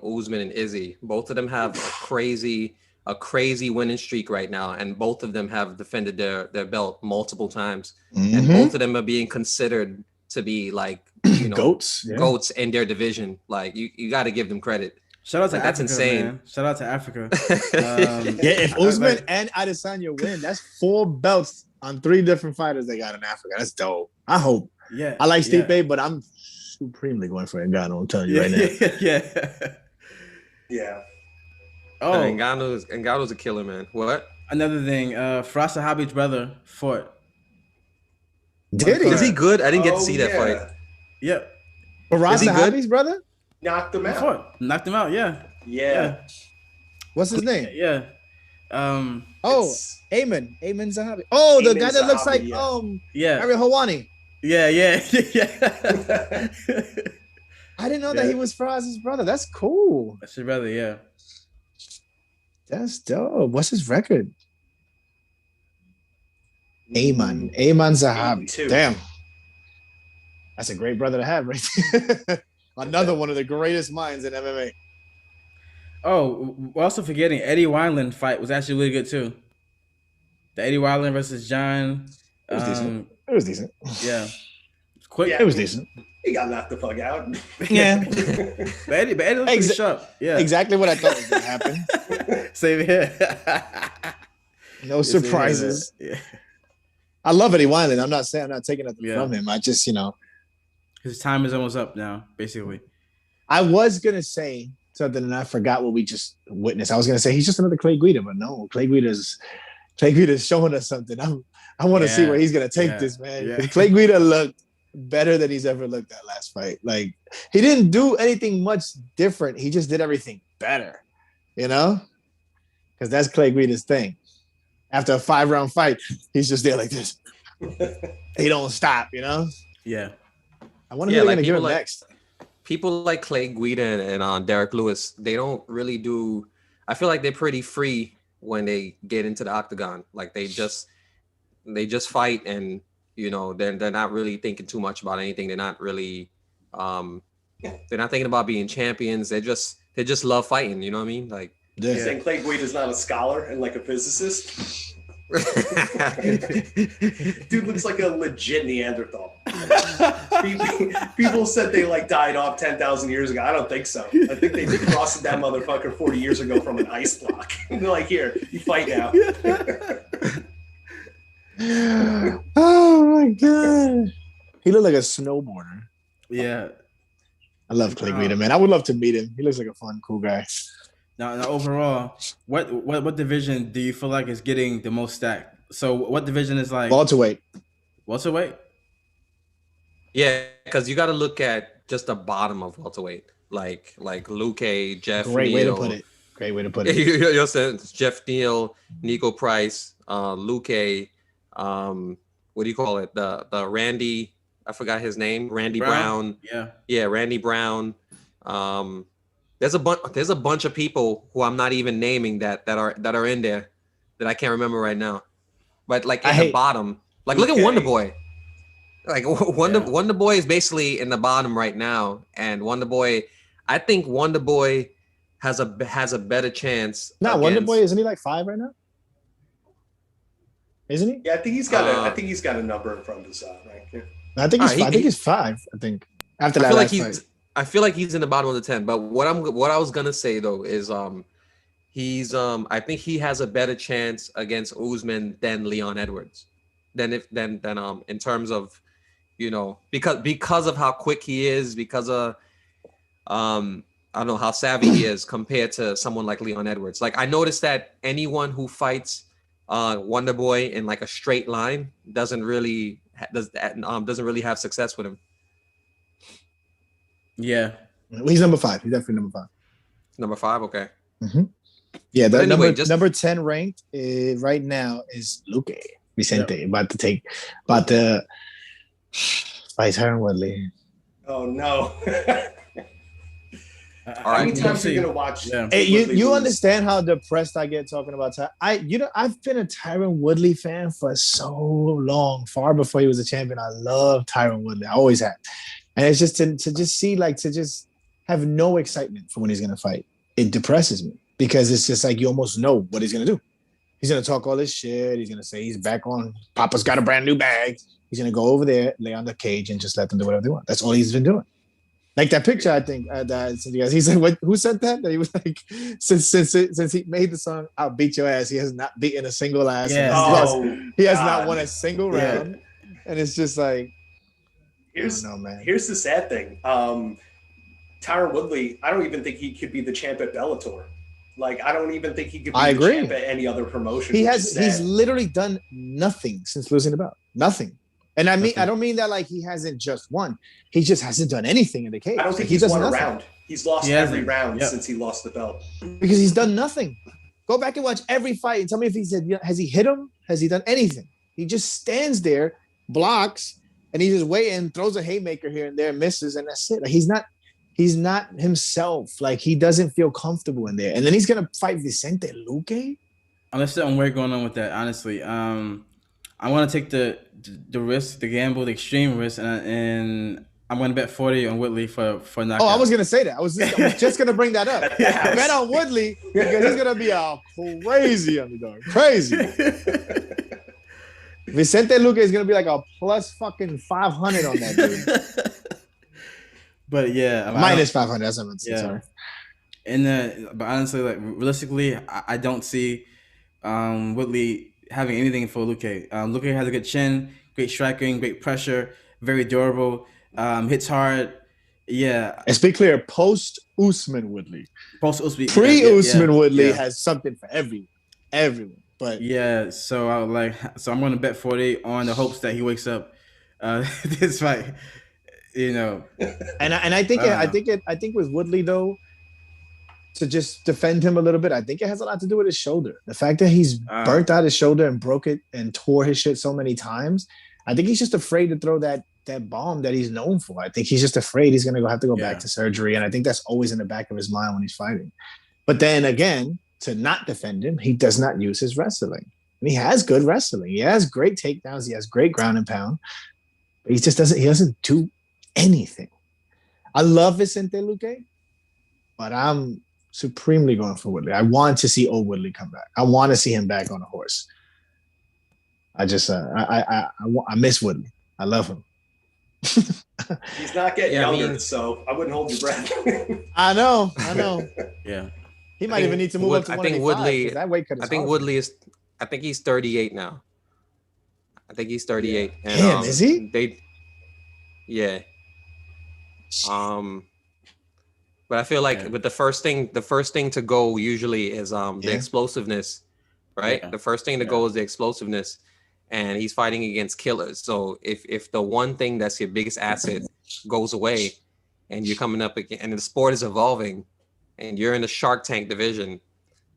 Usman and Izzy. Both of them have a crazy winning streak right now, and both of them have defended their belt multiple times, and both of them are being considered to be like, you know, goats in their division. Like you got to give them credit. Shout out to Africa, that's insane. Man. Shout out to Africa. If Usman and Adesanya win, that's 4 belts on 3 different fighters they got in Africa. That's dope. I hope. Yeah, I like Stipe, but I'm supremely going for Ngannou. I'm telling you right now. Yeah. Oh, Ngannou's a killer, man. What? Another thing, Firas Zahabi's brother fought. Did he? Is he good? I didn't get to see that fight. Yep. Firas Zahabi's brother? knocked him out. Before. Knocked him out, yeah. Yeah. What's his name? Yeah. Oh, It's- Ayman Zahabi. Oh, the Ayman guy that looks like Zahabi, Yeah. Ariel Hawani. Yeah. Yeah. I didn't know that he was Faraz's brother. That's cool. That's your brother, yeah. That's dope. What's his record? Ayman Zahabi. 82. Damn. That's a great brother to have, right there. Another one of the greatest minds in MMA. Oh, we're also forgetting Eddie Wineland fight was actually really good too. The Eddie Wineland versus John. It was decent. It was decent. Yeah. Quick. Yeah. It was decent. He got knocked the fuck out. Yeah. But Eddie looks pretty sharp. Yeah. Exactly what I thought was going to happen. Same here. No surprises. Yeah. I love Eddie Wineland. I'm not taking nothing Yeah. from him. I just, His time is almost up now, basically. I was going to say something and I forgot what we just witnessed. I was going to say he's just another Clay Guida, but no, Clay Guida's showing us something. I want to see where he's going to take this, man. Yeah. Clay Guida looked better than he's ever looked that last fight. Like, he didn't do anything much different. He just did everything better, because that's Clay Guida's thing. After a 5-round fight, he's just there like this. He don't stop, Yeah. I wonder who they're going to give him next. People like Clay Guida and Derrick Lewis, they don't really do. I feel like they're pretty free when they get into the octagon. Like they just fight, and they're not really thinking too much about anything. They're not really they're not thinking about being champions. They just love fighting. You know what I mean? Like, Yeah. You're saying Clay Guida's not a scholar and like a physicist? Dude looks like a legit Neanderthal. People said they like died off 10,000 years ago. I don't think so. I think they defrosted that motherfucker 40 years ago from an ice block. And they're like, here, you fight now. Oh my god. He looked like a snowboarder. Yeah. I love Clay Guida, man. I would love to meet him. He looks like a fun, cool guy. Now overall, what division do you feel like is getting the most stacked? So what division is like Welterweight. welterweight? yeah, because you got to look at just the bottom of welterweight, like Luque, Jeff. Great way Neal. to put it. Great way to put it. You're saying Jeff Neal, Nico Price, Luque, what do you call it? The Randy, I forgot his name. Randy Brown. Yeah. Randy Brown. There's a bunch of people who I'm not even naming that are in there that I can't remember right now. But like in the bottom, like look at Wonder Boy. Like Wonder Boy is basically in the bottom right now, and Wonder Boy, I think Wonder Boy has a better chance. Wonder Boy, isn't he like 5 right now? Isn't he? Yeah, I think he's got a number in front of his right? Yeah. I think he's 5. I think he's 5. I think after that last fight. I feel like he's in the bottom of the 10. But what I was gonna say though is he's I think he has a better chance against Usman than Leon Edwards. Than in terms of, because of how quick he is, because of I don't know how savvy he is compared to someone like Leon Edwards. Like I noticed that anyone who fights Wonder Boy in like a straight line doesn't really have success with him. Yeah. He's number 5. He's definitely number 5. Number 5, okay. Mm-hmm. Yeah, the anyway, number 10 ranked right now is Luque Vicente, about to fight Tyron Woodley. Oh no. All right, How many times are you gonna watch? Yeah. Hey, you understand how depressed I get talking about Tyron? I've been a Tyron Woodley fan for so long, far before he was a champion. I love Tyron Woodley. I always have. And it's just to just see, like, to just have no excitement for when he's going to fight. It depresses me because it's just like you almost know what he's going to do. He's going to talk all this shit. He's going to say he's back on. Papa's got a brand new bag. He's going to go over there, lay on the cage, and just let them do whatever they want. That's all he's been doing. Like that picture, I think, that I sent you guys. He said, who said that? That he was like, since he made the song, I'll beat your ass. He has not beaten a single ass. Yeah. He has not won a single round. And it's just like, Here's the sad thing. Tyron Woodley, I don't even think he could be the champ at Bellator. Like, I don't even think he could be the champ at any other promotion. He's literally done nothing since losing the belt. Nothing. And I mean, I don't mean that like he hasn't just won. He just hasn't done anything in the cage. I don't think he's won a round. He's lost every round since he lost the belt. Because he's done nothing. Go back and watch every fight and tell me if has he hit him? Has he done anything? He just stands there, blocks, and he's just waiting, throws a haymaker here and there, misses, and that's it. Like, he's not himself. Like, he doesn't feel comfortable in there. And then he's gonna fight Vicente Luque. Unless something weird going on with that, honestly. I want to take the risk, the gamble, the extreme risk, and I'm going to bet 40 on Woodley for knockout. Oh, I was going to say that. I was just going to bring that up. Bet on Woodley because he's going to be a crazy underdog. Crazy. Vicente Luque is going to be like a plus fucking 500 on that dude. But yeah. Minus 500. That's what I'm saying. Sorry. But honestly, like realistically, I don't see Woodley having anything for Luque. Luque has a good chin, great striking, great pressure, very durable, hits hard. Yeah. Let's be clear, post-Usman Woodley. Post-Usman. Pre-Usman Woodley has something for everyone. But yeah, so I'm going to bet 40 on the hopes that he wakes up this fight. You know. And I think with Woodley though, to just defend him a little bit, I think it has a lot to do with his shoulder. The fact that he's burnt out his shoulder and broke it and tore his shit so many times, I think he's just afraid to throw that bomb that he's known for. I think he's just afraid he's going to have to go back to surgery, and I think that's always in the back of his mind when he's fighting. But then again, to not defend him, he does not use his wrestling. And he has good wrestling. He has great takedowns. He has great ground and pound. But he doesn't do anything. I love Vicente Luque, but I'm supremely going for Woodley. I want to see old Woodley come back. I want to see him back on a horse. I just I miss Woodley. I love him. He's not getting younger, so I wouldn't hold your breath. I know. Yeah. He might even need to move up to 185. That weight cut is hard. Woodley is. I think he's 38 now. I think he's 38. Yeah. Damn, is he? Yeah. But I feel like with the first thing to go usually is the explosiveness, right? Yeah. The first thing to go is the explosiveness, and he's fighting against killers. So if the one thing that's your biggest asset goes away, and you're coming up again, and the sport is evolving, and you're in the Shark Tank division,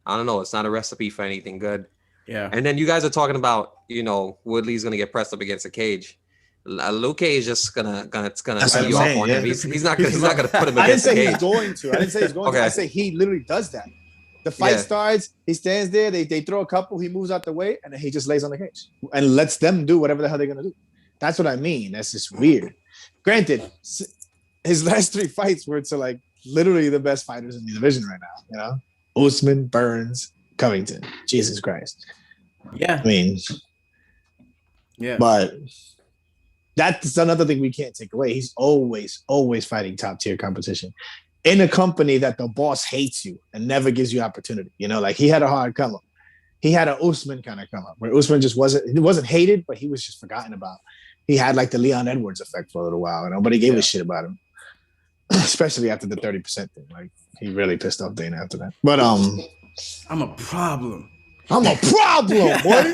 I don't know. It's not a recipe for anything good. Yeah. And then you guys are talking about, Woodley's gonna get pressed up against a cage. Luque is just gonna tee you off on him. He's not gonna put him against the cage. I didn't say he's going to. I didn't say he's going to. I say he literally does that. The fight starts. He stands there. They throw a couple. He moves out the way, and then he just lays on the cage and lets them do whatever the hell they're gonna do. That's what I mean. That's just weird. Granted, his last 3 fights were to like literally the best fighters in the division right now. Usman, Burns, Covington. Jesus Christ. Yeah. I mean, but that's another thing we can't take away. He's always fighting top tier competition in a company that the boss hates you and never gives you opportunity. Like he had a hard come up. He had an Usman kind of come up where Usman just wasn't hated, but he was just forgotten about. He had like the Leon Edwards effect for a little while. Nobody gave a shit about him, especially after the 30% thing. Like he really pissed off Dana after that. But I'm a problem. I'm a problem, boy.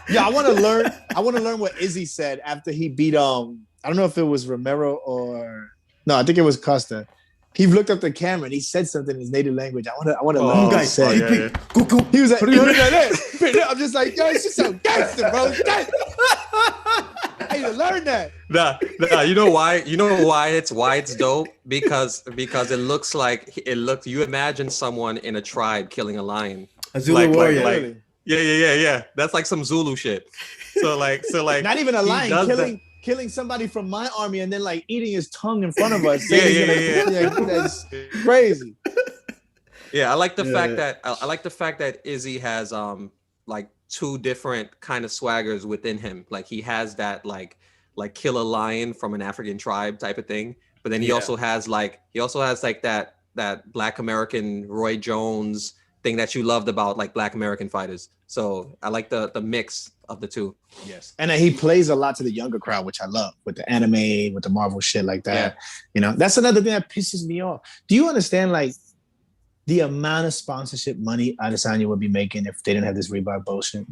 Yeah, I want to learn what Izzy said after he beat I don't know if it was Romero or no, I think it was Costa. He looked up the camera and he said something in his native language. I want to learn what he said. He was like, I'm just like, yo, it's just so gangster, bro. I need to learn that. Nah, you know why? You know why it's dope? Because it looks like you imagine someone in a tribe killing a lion. A Zulu warrior. Yeah. That's like some Zulu shit. So like not even a lion killing somebody from my army and then like eating his tongue in front of us. That's crazy. Yeah, I like the fact that Izzy has like 2 different kind of swaggers within him. Like he has that like kill a lion from an African tribe type of thing, but then he also has like that Black American Roy Jones thing that you loved about like Black American fighters. So I like the mix of the 2. Yes. And he plays a lot to the younger crowd, which I love, with the anime, with the Marvel shit like that. Yeah. That's another thing that pisses me off. Do you understand like the amount of sponsorship money Adesanya would be making if they didn't have this Reebok bullshit?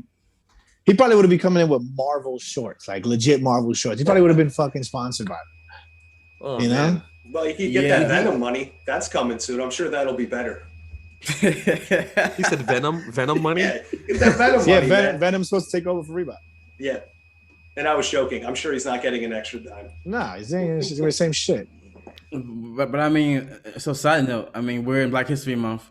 He probably would be coming in with Marvel shorts, like legit Marvel shorts. He probably would have been fucking sponsored by them. Man. Well, you can get that Venom money. That's coming soon. I'm sure that'll be better. He said Venom money. Yeah, get that Venom money. Venom's supposed to take over for Reebok. Yeah, and I was joking. I'm sure he's not getting an extra dime. Nah, he's saying it's the same shit. But I mean, so side note, I mean, we're in Black History Month.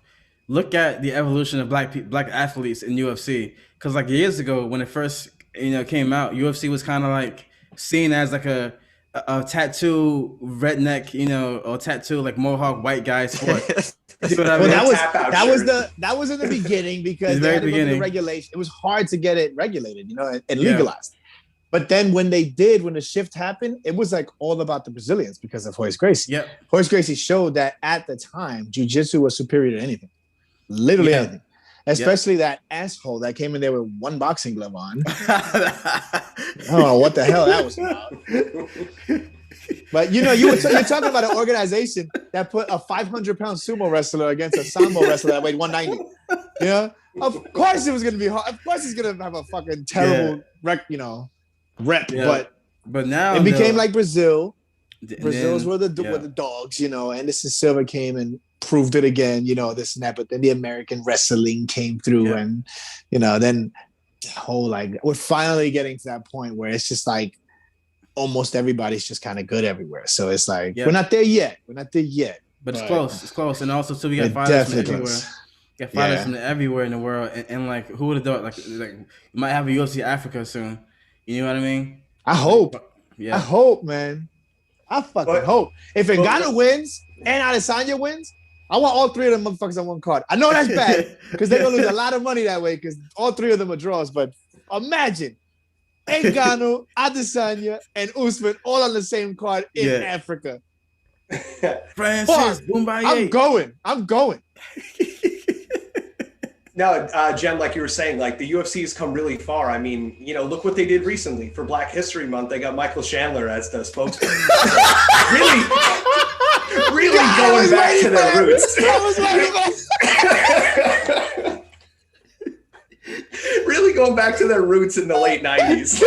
Look at the evolution of black athletes in UFC. Because like years ago, when it first came out, UFC was kind of like seen as like a tattoo redneck, or tattoo like mohawk white guy sport. You know what I mean? That was in the beginning because they had to go through the regulation. It was hard to get it regulated, and legalized. But then when the shift happened, it was like all about the Brazilians because of Royce Gracie. Yep. Royce Gracie showed that at the time, jiu-jitsu was superior to anything. Literally anything. Especially that asshole that came in there with one boxing glove on. I don't know what the hell that was about. But you're talking about an organization that put a 500-pound sumo wrestler against a sambo wrestler that weighed 190. Of course it was gonna be hard. Of course he's gonna have a fucking terrible rep. Yeah. But now it became like Brazil. Brazil's were the dogs. Anderson Silva came and proved it again. This and that. But then the American wrestling came through, and then the whole we're finally getting to that point where it's just like almost everybody's just kind of good everywhere. So it's like we're not there yet. But it's close. It's close. And also too, we got fighters from everywhere. Got fighters from everywhere in the world. And like, who would have thought? Like you might have a UFC Africa soon. You know what I mean? I hope. I hope, man. I fucking hope. If Ngannou wins and Adesanya wins, I want all three of them motherfuckers on one card. I know that's bad because they're gonna lose a lot of money that way because all three of them are draws. But imagine Ngannou, Adesanya, and Usman all on the same card in Africa. Francis, Boombaye. I'm going. No, Jen, like you were saying, like the UFC's come really far. I mean, look what they did recently for Black History Month. They got Michael Chandler as the spokesman. really going back to their roots. Really going back to their roots in the late 90s.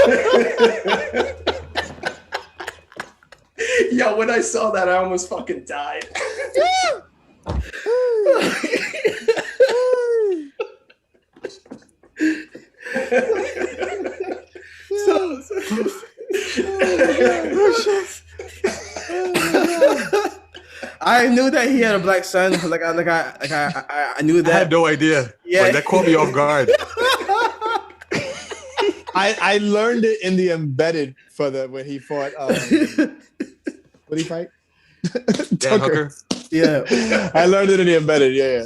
Yo, when I saw that, I almost fucking died. I knew that he had a black son. I knew that. I had no idea. Yeah, that caught me off guard. I learned it in the embedded when he fought. What did he fight? Dan Hooker. Yeah, I learned it in the embedded. Yeah.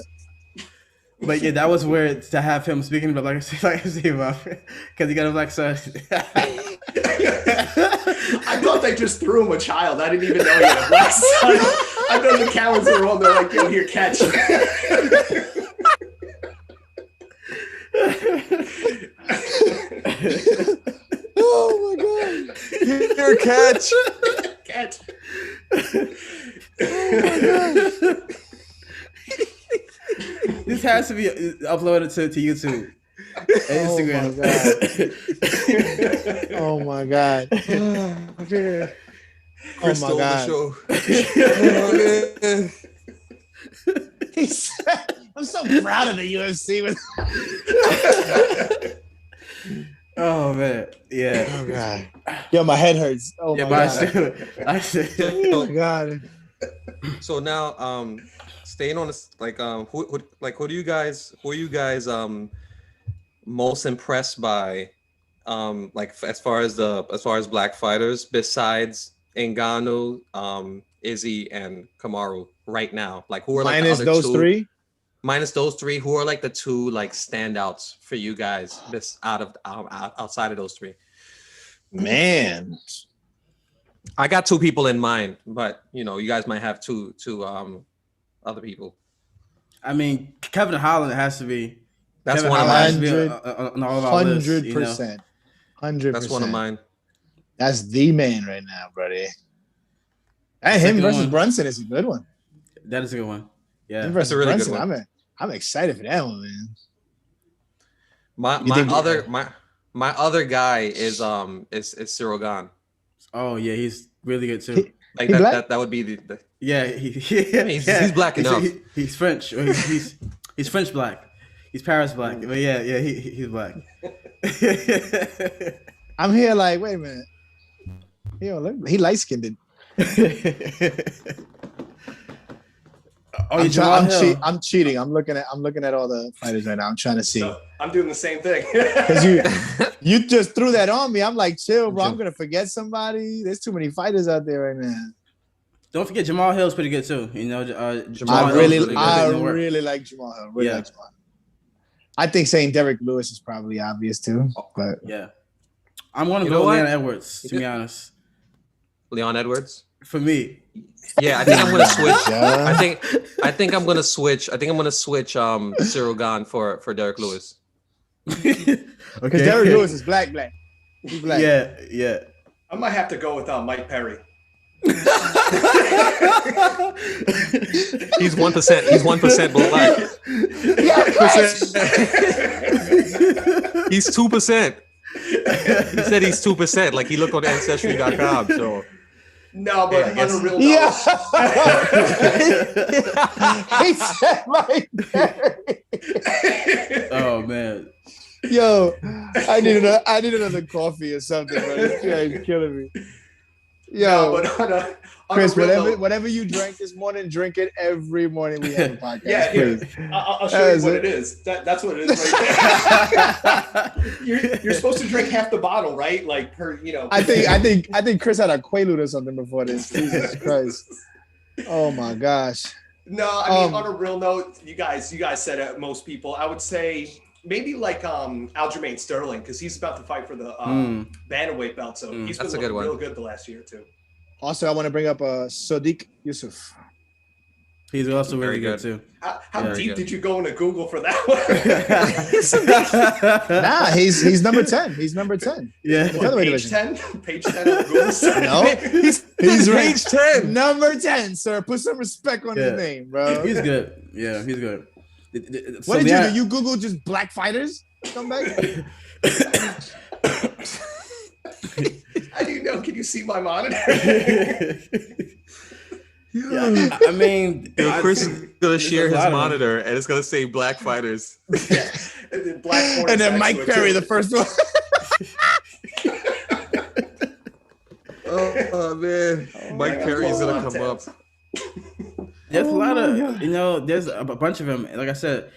But that was weird to have him speaking about because he got a black son. I thought they just threw him a child. I didn't even know he had a black son. I thought the cowards were all there like, yo, here, catch. Oh my god! Here, catch. Catch. Oh my god! This has to be uploaded to YouTube and Instagram. Oh my god! Oh my god! I'm so proud of the UFC. Oh man, yeah. Oh god. Yo, my head hurts. Oh my god. I should. Oh my god. So now, staying on this, who are you guys most impressed by, as far as black fighters besides Ngannou, Izzy, and Kamaru right now? Like, who are like minus the other those two? three? Minus those three, who are like the two standouts for you guys outside of those three? Man, I got two people in mind, but you guys might have two other people. I mean, Kevin Holland has to be. That's Kevin one of Holland mine. has to be on all of our lists, 100%. 100%. That's one of mine. That's the man right now, buddy. And him versus Brunson is a good one. That is a good one. Yeah, him versus that's a really Brunson, good one. I'm excited for that one, man. My other guy is Cyril Gane. Oh yeah, he's really good too. That would be the Yeah, he's black enough. He's French. Or he's French black. He's Paris black. But yeah, he's black. I'm here like, wait a minute. He light skinned. I'm cheating. I'm looking at all the fighters right now. I'm trying to see. So, I'm doing the same thing. Because you just threw that on me. I'm like, chill, bro. I'm gonna forget somebody. There's too many fighters out there right now. Don't forget Jamal Hill's pretty good too. You know, I really like Jamal Hill. Like Jamal Hill. I think saying Derrick Lewis is probably obvious too. But yeah, I'm gonna go Leon Edwards. To be honest, Leon Edwards for me. Yeah, I think I'm gonna switch. I think I'm gonna switch. I think I'm gonna switch Cyril Gane for Derrick Lewis. Because Derrick Lewis is black. He's black. Yeah. I might have to go with Mike Perry. He's 1%. He's 1% black. He's 2%. He said he's 2%. Like he looked on Ancestry.com. So. No, but on a real note. Yeah. He said Mike Perry. Oh man. Yo, I need another coffee or something, bro. This is killing me. Yo, no, but on Chris, a real note, whatever you drank this morning, drink it every morning we have a podcast. Yeah, here, I'll show you what it is. That's what it is right there. You're supposed to drink half the bottle, right? Like per, I think Chris had a Quaalude or something before this. Jesus Christ. Oh my gosh. No, I mean on a real note, you guys said it. Most people, I would say maybe like Aljamain Sterling, because he's about to fight for the bantamweight belt, so he's been looking real good the last year too. Also, I want to bring up Sodiq Yusuff. He's also very good too. How deep did you go into Google for that one? Nah, he's number 10. He's number 10. Yeah. Page 10? Page 10 of Google. No, he's page 10. Number 10, sir. Put some respect on his name, bro. He's good. Yeah, he's good. What did you do? You Google just black fighters? Come back. How do you know? Can you see my monitor? Yeah, I mean, Chris is gonna share his monitor, and it's gonna say black fighters. Yeah, and then Mike Perry, the first one. Oh man, Mike Perry's gonna come up. There's a lot of, there's a bunch of them. Like I said,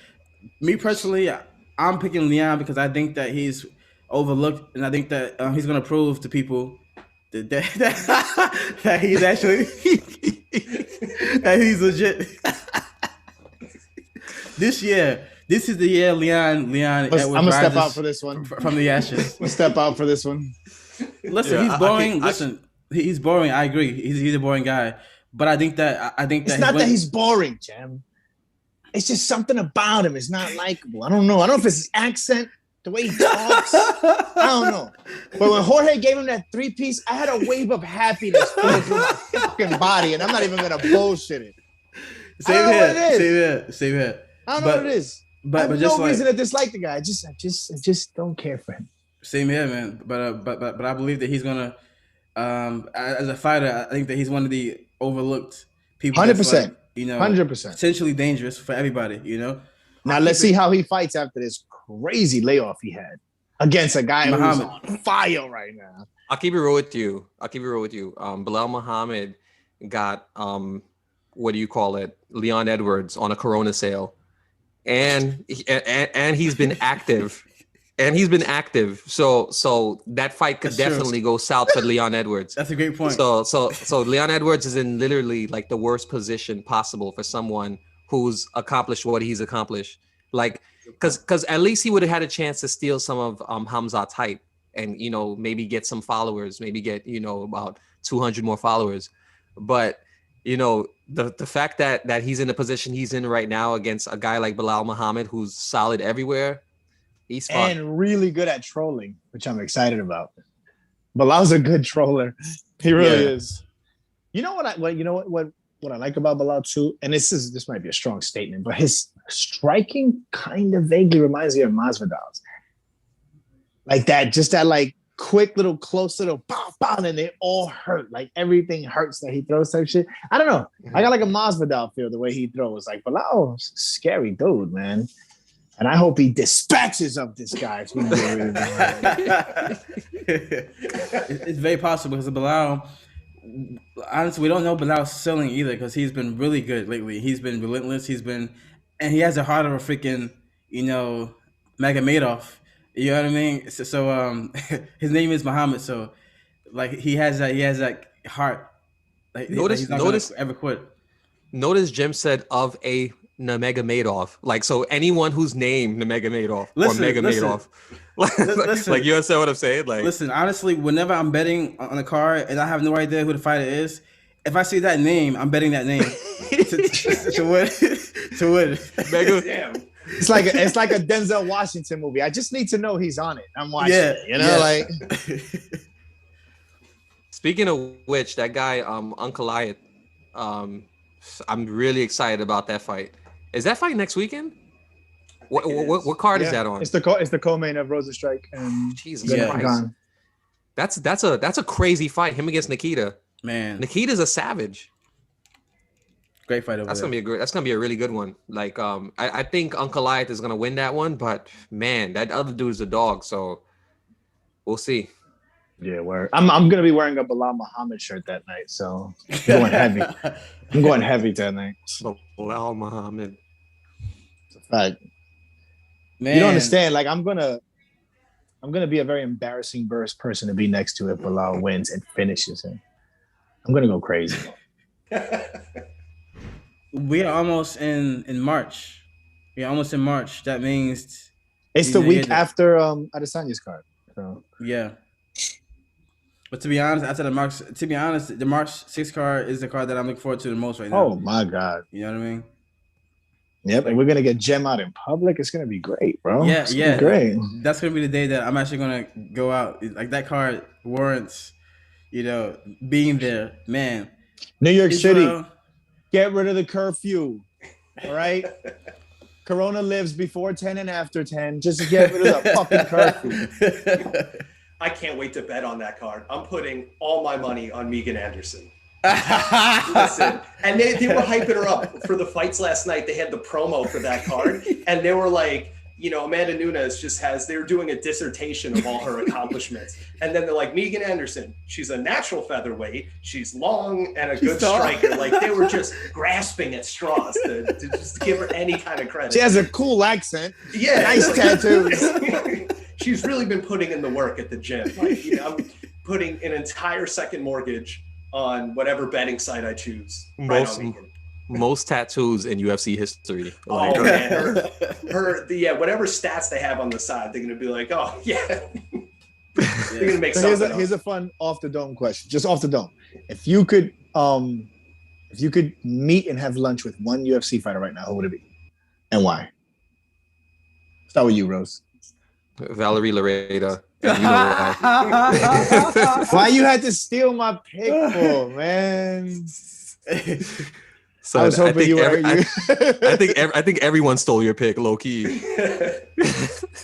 me personally, I'm picking Leon because I think that he's overlooked, and I think that he's gonna prove to people that he's actually that he's legit. This is the year Leon. I'm gonna step out for this one from the ashes. I'm step out for this one. Listen, he's boring. He's boring. I agree. He's a boring guy. But I think that it's not that he's boring, Jam. It's just something about him. It's not likable. I don't know. I don't know if it's his accent, the way he talks. I don't know. But when Jorge gave him that 3-piece, I had a wave of happiness flowing through my fucking body, and I'm not even gonna bullshit it. Same here. I don't know what it is. But I have just no reason to dislike the guy. I just don't care for him. Same here, man. But I believe that he's gonna. As a fighter, I think that he's one of the overlooked people. 100%. 100%. Potentially dangerous for everybody. Now let's see how he fights after this crazy layoff he had against a guy who's on fire right now. I'll keep it real with you. Bilal Muhammad got what do you call it? Leon Edwards on a Corona sale, and he's been active. And he's been active, so that fight could definitely go south for Leon Edwards. That's a great point. So Leon Edwards is in literally like the worst position possible for someone who's accomplished what he's accomplished. Like, because at least he would have had a chance to steal some of Hamzat's hype, and maybe get some followers, maybe get about 200 more followers. But the fact that he's in the position he's in right now against a guy like Bilal Muhammad, who's solid everywhere. He's fun. And really good at trolling, which I'm excited about. Bilal's a good troller. He really is. You know what I like about Bilal too, and this might be a strong statement, but his striking kind of vaguely reminds me of Masvidal's. Like that, just that like quick little close little pow, pow, and they all hurt. Like everything hurts that he throws type shit. I don't know. I got like a Masvidal feel the way he throws. Like Bilal, scary dude, man. And I hope he dispatches of this guy. It's very possible because Bilal. Honestly, we don't know Bilal's ceiling either because he's been really good lately. He's been relentless. And he has a heart of a freaking, Magomedov. You know what I mean? So his name is Muhammad. So, like, he has that heart. Like, he's not gonna ever quit. Notice Jim said of a Nurmagomedov. Like, so anyone whose name Nurmagomedov or Megamedov. Like, you understand what I'm saying? Like, listen, honestly, whenever I'm betting on a card and I have no idea who the fighter is, if I see that name, I'm betting that name to win. To win. Damn. It's like a Denzel Washington movie. I just need to know he's on it. I'm watching it, like. Speaking of which, that guy, Untitled, I'm really excited about that fight. Is that fight next weekend? What card is that on? It's the co-main of Rosenstrike and Jesus Christ. That's a crazy fight. Him against Nikita. Man, Nikita's a savage. Great fight over That's there. That's gonna be a really good one. Like, I think Untitled is gonna win that one, but man, that other dude's a dog. So we'll see. Yeah, I'm gonna be wearing a Bilal Muhammad shirt that night, so I'm going heavy. I'm going heavy that night. Bilal Muhammad. It's a fact. Man. You don't understand. Like, I'm gonna be a very embarrassing person to be next to if Bilal wins and finishes him. I'm gonna go crazy. We are almost in March. We're almost in March. That means it's the week after Adesanya's card. So. Yeah. But to be honest, the March 6th card is the card that I'm looking forward to the most right now. Oh my God. You know what I mean? Yep, and we're gonna get Gem out in public. It's gonna be great, bro. Yeah, great. That's gonna be the day that I'm actually gonna go out. Like, that card warrants, being there, man. New York City, get rid of the curfew. All right. Corona lives before 10 and after 10. Just get rid of the fucking curfew. I can't wait to bet on that card. I'm putting all my money on Megan Anderson. Listen, and they were hyping her up for the fights last night. They had the promo for that card, and they were like, Amanda Nunes they were doing a dissertation of all her accomplishments. And then they're like, Megan Anderson, she's a natural featherweight, she's long and a good striker. Like, they were just grasping at straws to just give her any kind of credit. She has a cool accent. Yeah. Nice tattoos. She's really been putting in the work at the gym. Like, I'm putting an entire second mortgage on whatever betting site I choose. Most tattoos in UFC history. Oh man, whatever stats they have on the side, they're gonna be like, oh yeah. They're gonna make something. Here's a fun off the dome question, just off the dome. If you could meet and have lunch with one UFC fighter right now, who would it be, and why? Start with you, Rose. Valerie Lareda. And you know why. Why you had to steal my pick for, man? So I was hoping you were. I think everyone stole your pick, low key.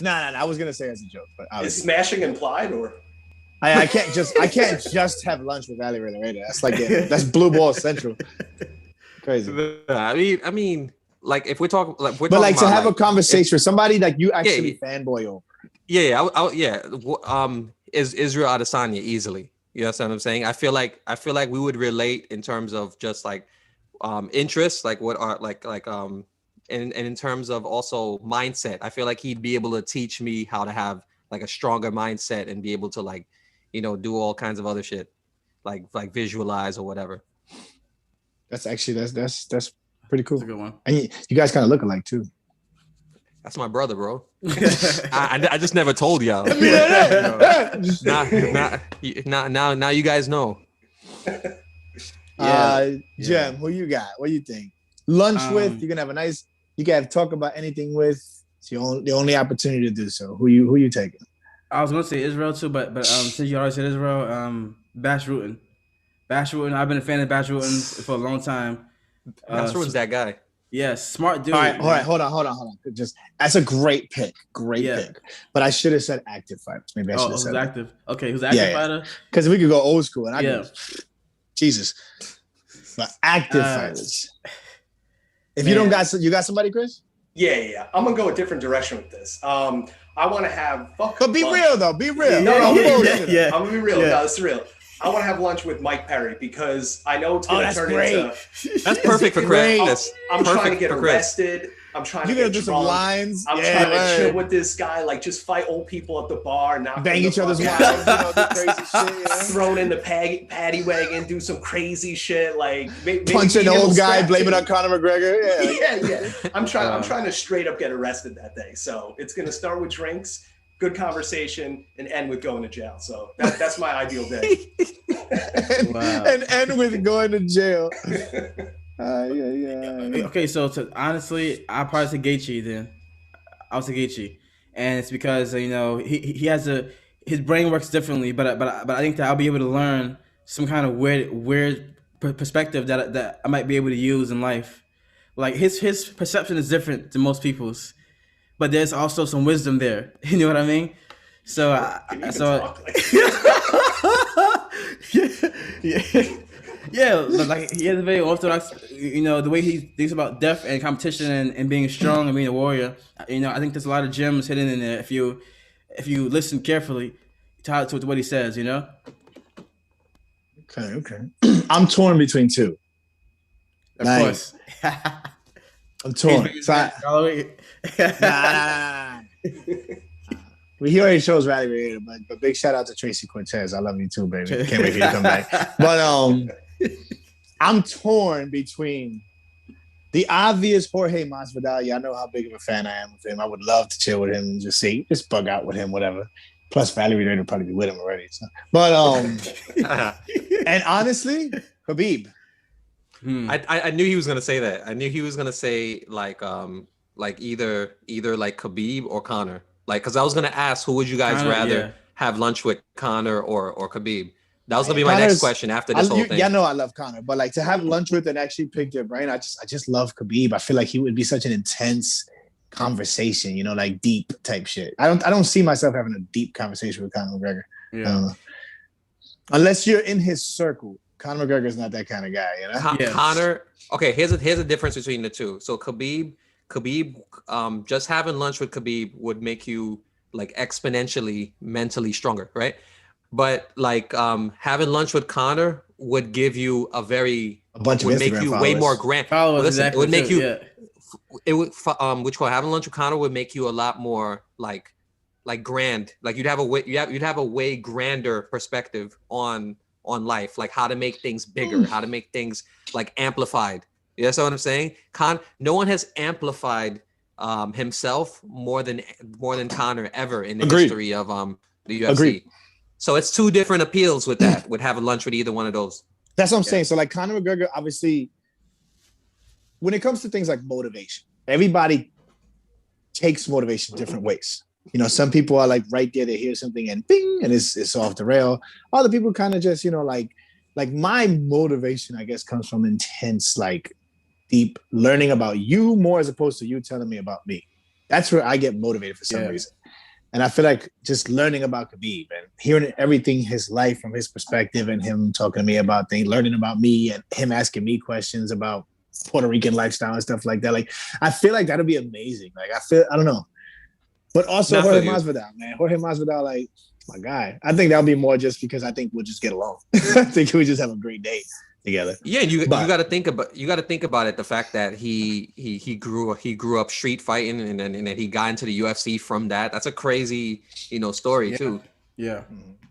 No. I was gonna say as a joke, but is smashing implied, or I can't just have lunch with Valerie Lareda. That's blue ball central. Crazy. I mean, like, if we're talking, to have a conversation with somebody like you actually fanboy over. Is Israel Adesanya easily? You know what I'm saying? I feel like we would relate in terms of just like interests, like what are and in terms of also mindset. I feel like he'd be able to teach me how to have like a stronger mindset and be able to do all kinds of other shit, like visualize or whatever. That's actually that's pretty cool. That's a good one. And you guys kind of look alike too. That's my brother, bro. I just never told y'all. Now you guys know. Jem, who you got? What do you think? Lunch with, you can have talk about anything with. It's the only opportunity to do so. Who you taking? I was gonna say Israel too, but since you already said Israel, Bash Rutten. I've been a fan of Bash Rutten for a long time. Bash Rutten's that guy. Yeah, smart dude. All right, hold on. Just that's a great pick, pick. But I should have said active fighters. Maybe I should have who's said active? That. Okay, who's active fighter? Because we could go old school, and I go, Jesus. But active fighters. If you don't got somebody, Chris? Yeah. I'm gonna go a different direction with this. I want to have. But be real though. Be real. No, I'm gonna be real. No, it's real. I want to have lunch with Mike Perry because I know it's going to turn into. That's perfect for Chris. I'm trying to get arrested. I'm trying to get do some lines. I'm trying to chill with this guy, like just fight old people at the bar, not bang each other's wives, do crazy shit. Thrown in the paddy wagon, do some crazy shit, like punch an old guy, blame it on Conor McGregor. Yeah. I'm trying to straight up get arrested that day. So it's going to start with drinks, good conversation, and end with going to jail. So that's my ideal day. And end with going to jail. Okay, so honestly, I'll probably say Gaethje then. I'll say Gaethje, and it's because he has his brain works differently, but I think that I'll be able to learn some kind of weird perspective that I might be able to use in life. Like his perception is different than most people's, but there's also some wisdom there. You know what I mean? So yeah, like he has a very orthodox, the way he thinks about death and competition and being strong and being a warrior. I think there's a lot of gems hidden in there if you listen carefully to what he says. Okay. I'm torn between two. Of course. I'm torn. He already shows Rally Creator, but big shout out to Tracy Cortez. I love you too, baby. Can't wait for you to come back. But I'm torn between the obvious Jorge Masvidal. Y'all know how big of a fan I am of him. I would love to chill with him and just bug out with him, whatever. Plus, Valerie Creator would probably be with him already. So. But and honestly, Khabib. I knew he was gonna say that. I knew he was gonna say like either like Khabib or Conor. Like, because I was gonna ask, who would you guys rather have lunch with, Conor or Khabib? That was gonna be my next question after this whole thing. Yeah, no, I love Conor, but like to have lunch with and actually pick their brain, I just love Khabib. I feel like he would be such an intense conversation, like deep type shit. I don't see myself having a deep conversation with Conor McGregor. Yeah. Unless you're in his circle. Conor McGregor's not that kind of guy, Conor. Okay, here's a difference between the two. So Khabib, just having lunch with Khabib would make you like exponentially mentally stronger, right? But like having lunch with Conor would give you would make you followers. Way more grand. Listen, it would make you. It would having lunch with Conor would make you a lot more like grand. Like you'd have a way grander perspective on life, like how to make things bigger, how to make things like amplified. You know what I'm saying? No one has amplified himself more than Conor ever in the history of the UFC. Agreed. So it's two different appeals with that, with having lunch with either one of those. That's what I'm saying. So like Conor McGregor, obviously, when it comes to things like motivation, everybody takes motivation different ways. Some people are like right there, they hear something and bing, and it's off the rail. Other people kind of just, like my motivation, I guess, comes from intense, like deep learning about you more as opposed to you telling me about me. That's where I get motivated for some reason. And I feel like just learning about Khabib and hearing everything, his life from his perspective and him talking to me about things, learning about me and him asking me questions about Puerto Rican lifestyle and stuff like that. Like, I feel like that'll be amazing. Like, I don't know. But also Jorge Masvidal, man. Jorge Masvidal, like, my guy. I think that'll be more just because I think we'll just get along. I think we just have a great day together. Yeah, you got to think about it. The fact that he grew up street fighting and then he got into the UFC from that. That's a crazy story too. Yeah.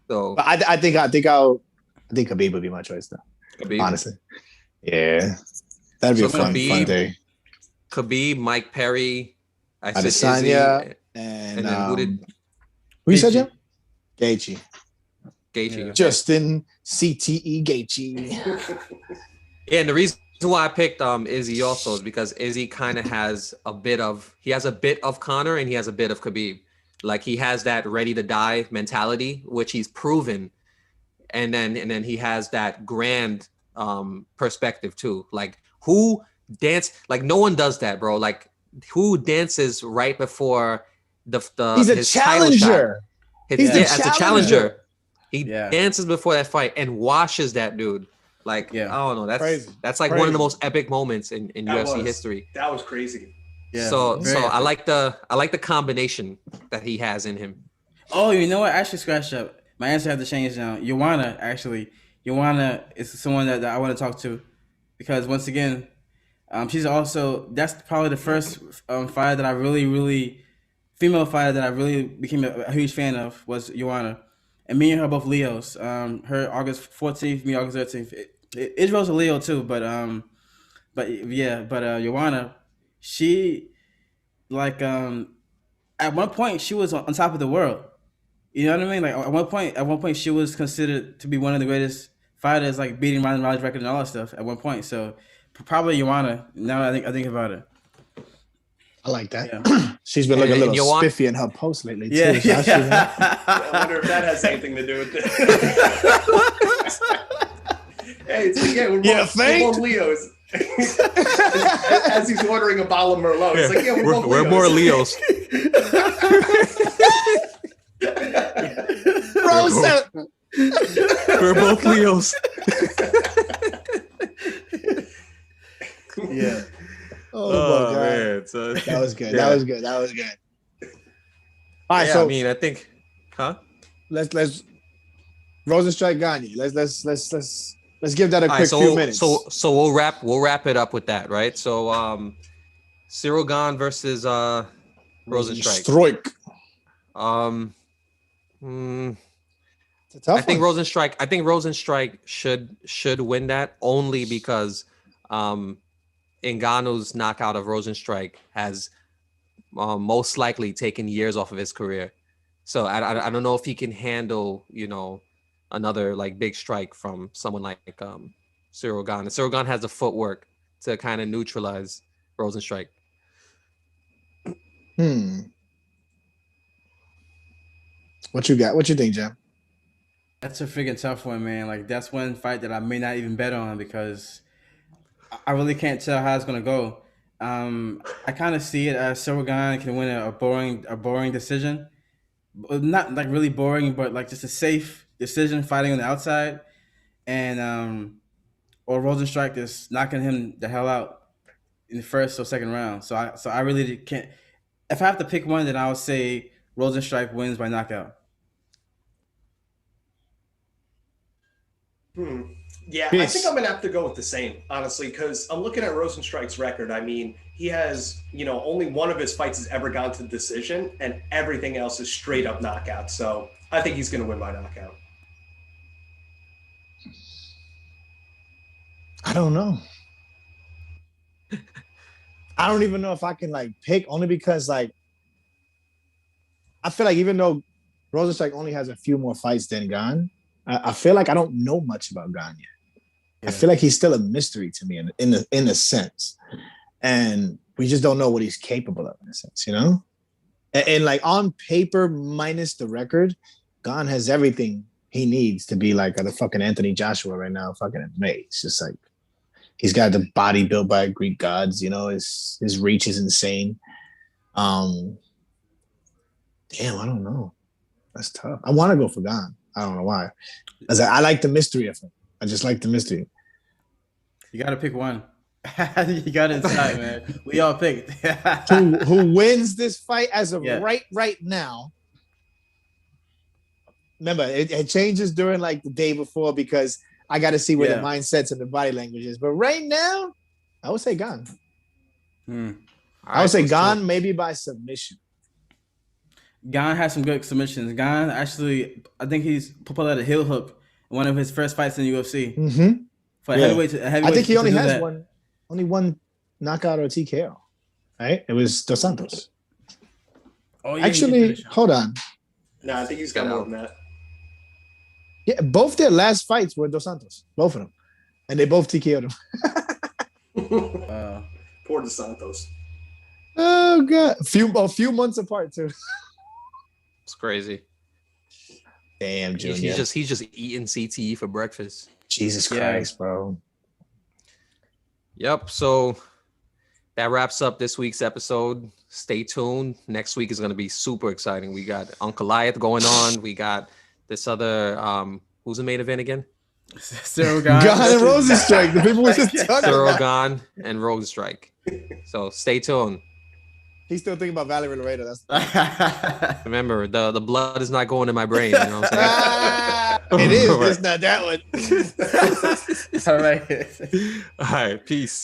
So but I think Khabib would be my choice though. Khabib. Honestly, yeah, that'd be a fun day. Khabib, Mike Perry, Adesanya, and then who you said, Jim? Gaethje. Yeah. Justin CTE Gaethje. Yeah, and the reason why I picked Izzy also is because Izzy kind of has a bit of Conor and he has a bit of Khabib. Like he has that ready to die mentality, which he's proven, and then he has that grand perspective too. Like who dance like no one does that, bro. Like who dances right before He's a his title shot? challenger. He's the As a challenger. challenger. He Yeah. dances before that fight and washes that dude. Like Yeah. I don't know. That's Crazy. that's like one of the most epic moments in UFC history. That was crazy. Yeah. So Very I epic. like the combination that he has in him. Oh, you know what? I actually scratched up. My answer had to change now. Joanna, actually. Joanna is someone that I want to talk to because once again, she's also that's probably the first fighter that I really female fighter that I really became a huge fan of was Joanna. And me and her both Leos. Her August 14th, me August 13th. Israel's a Leo too, but Joanna, she like at one point she was on top of the world. You know what I mean? Like at one point she was considered to be one of the greatest fighters, like beating Ronda Rousey's record and all that stuff at one point. So probably Joanna. Now I think about it. I like that. Yeah. She's been looking a little Joanna- spiffy in her post lately too. Yeah. So I wonder if that has anything to do with it. Hey, it's like, we're both Leos. As he's ordering a bottle of Merlot, it's like, we're more Leos. Bro said, We're both Leos. yeah. Oh my god. Man. So, That was good. Yeah. That was good. That was good. All right, yeah, so I mean, I think, let's Rosenstrike Gagne. Let's give that a All quick right, few minutes. So we'll wrap it up with that, right? So Cyril Gane versus Rosenstrike. It's a tough I think one. Rosenstrike should win that only because Ngannou's knockout of Rosenstrike has most likely taken years off of his career. So I don't know if he can handle, another like big strike from someone like Cyril Gane. And Cyril Gane has the footwork to kind of neutralize Rosenstrike. What you got? What you think, Jam? That's a freaking tough one, man. Like that's one fight that I may not even bet on because I really can't tell how it's gonna go. I kind of see it as Cyril Gane can win a boring decision, not like really boring, but like just a safe decision, fighting on the outside, and or Rosenstrike just knocking him the hell out in the first or second round. So I really can't. If I have to pick one, then I would say Rosenstrike wins by knockout. Yeah, I think I'm gonna have to go with the same, honestly, because I'm looking at Rosenstrike's record. I mean, he has, only one of his fights has ever gone to decision, and everything else is straight up knockout. So I think he's gonna win by knockout. I don't know. I don't even know if I can pick, only because I feel like even though Rosenstrike only has a few more fights than Gane, I feel like I don't know much about Gane yet. Yeah. I feel like he's still a mystery to me in a sense, and we just don't know what he's capable of in a sense, And like on paper, minus the record, Gane has everything he needs to be like the fucking Anthony Joshua right now, fucking MMA. It's just like he's got the body built by Greek gods, his reach is insane. Damn, I don't know. That's tough. I want to go for Gane. I don't know why. I like the mystery of him. I just like the mystery. You got to pick one. You got to decide, man. We all picked. who wins this fight as of right now? Remember, it changes during the day before because I got to see where the mindsets and the body language is. But right now, I would say Gane. I would say Gane maybe by submission. Gane has some good submissions. Gane actually, I think he's pulled out a heel hook in one of his first fights in the UFC. Mm-hmm. For heavyweight, I think he only has one knockout or TKO. Right? It was Dos Santos. Oh, yeah, actually, hold on. No, I think he's got more than that. Yeah, both their last fights were Dos Santos, both of them, and they both TKO'd him. Poor Dos Santos. Oh god, a few months apart too. It's crazy. Damn, Junior. He's just eating CTE for breakfast. Jesus Christ, bro. Yep. So that wraps up this week's episode. Stay tuned. Next week is going to be super exciting. We got Uncle Goliath going on. We got this other who's the main event again? Cyril Gahn. Gahn and Rosenstrike, the people we just talking Cyril about. Gahn and Rosenstrike. So stay tuned. He's still thinking about Valerie Laredo. That's Remember, the blood is not going in my brain. You know what I'm saying? it is. It's not that one. All right. All right. Peace.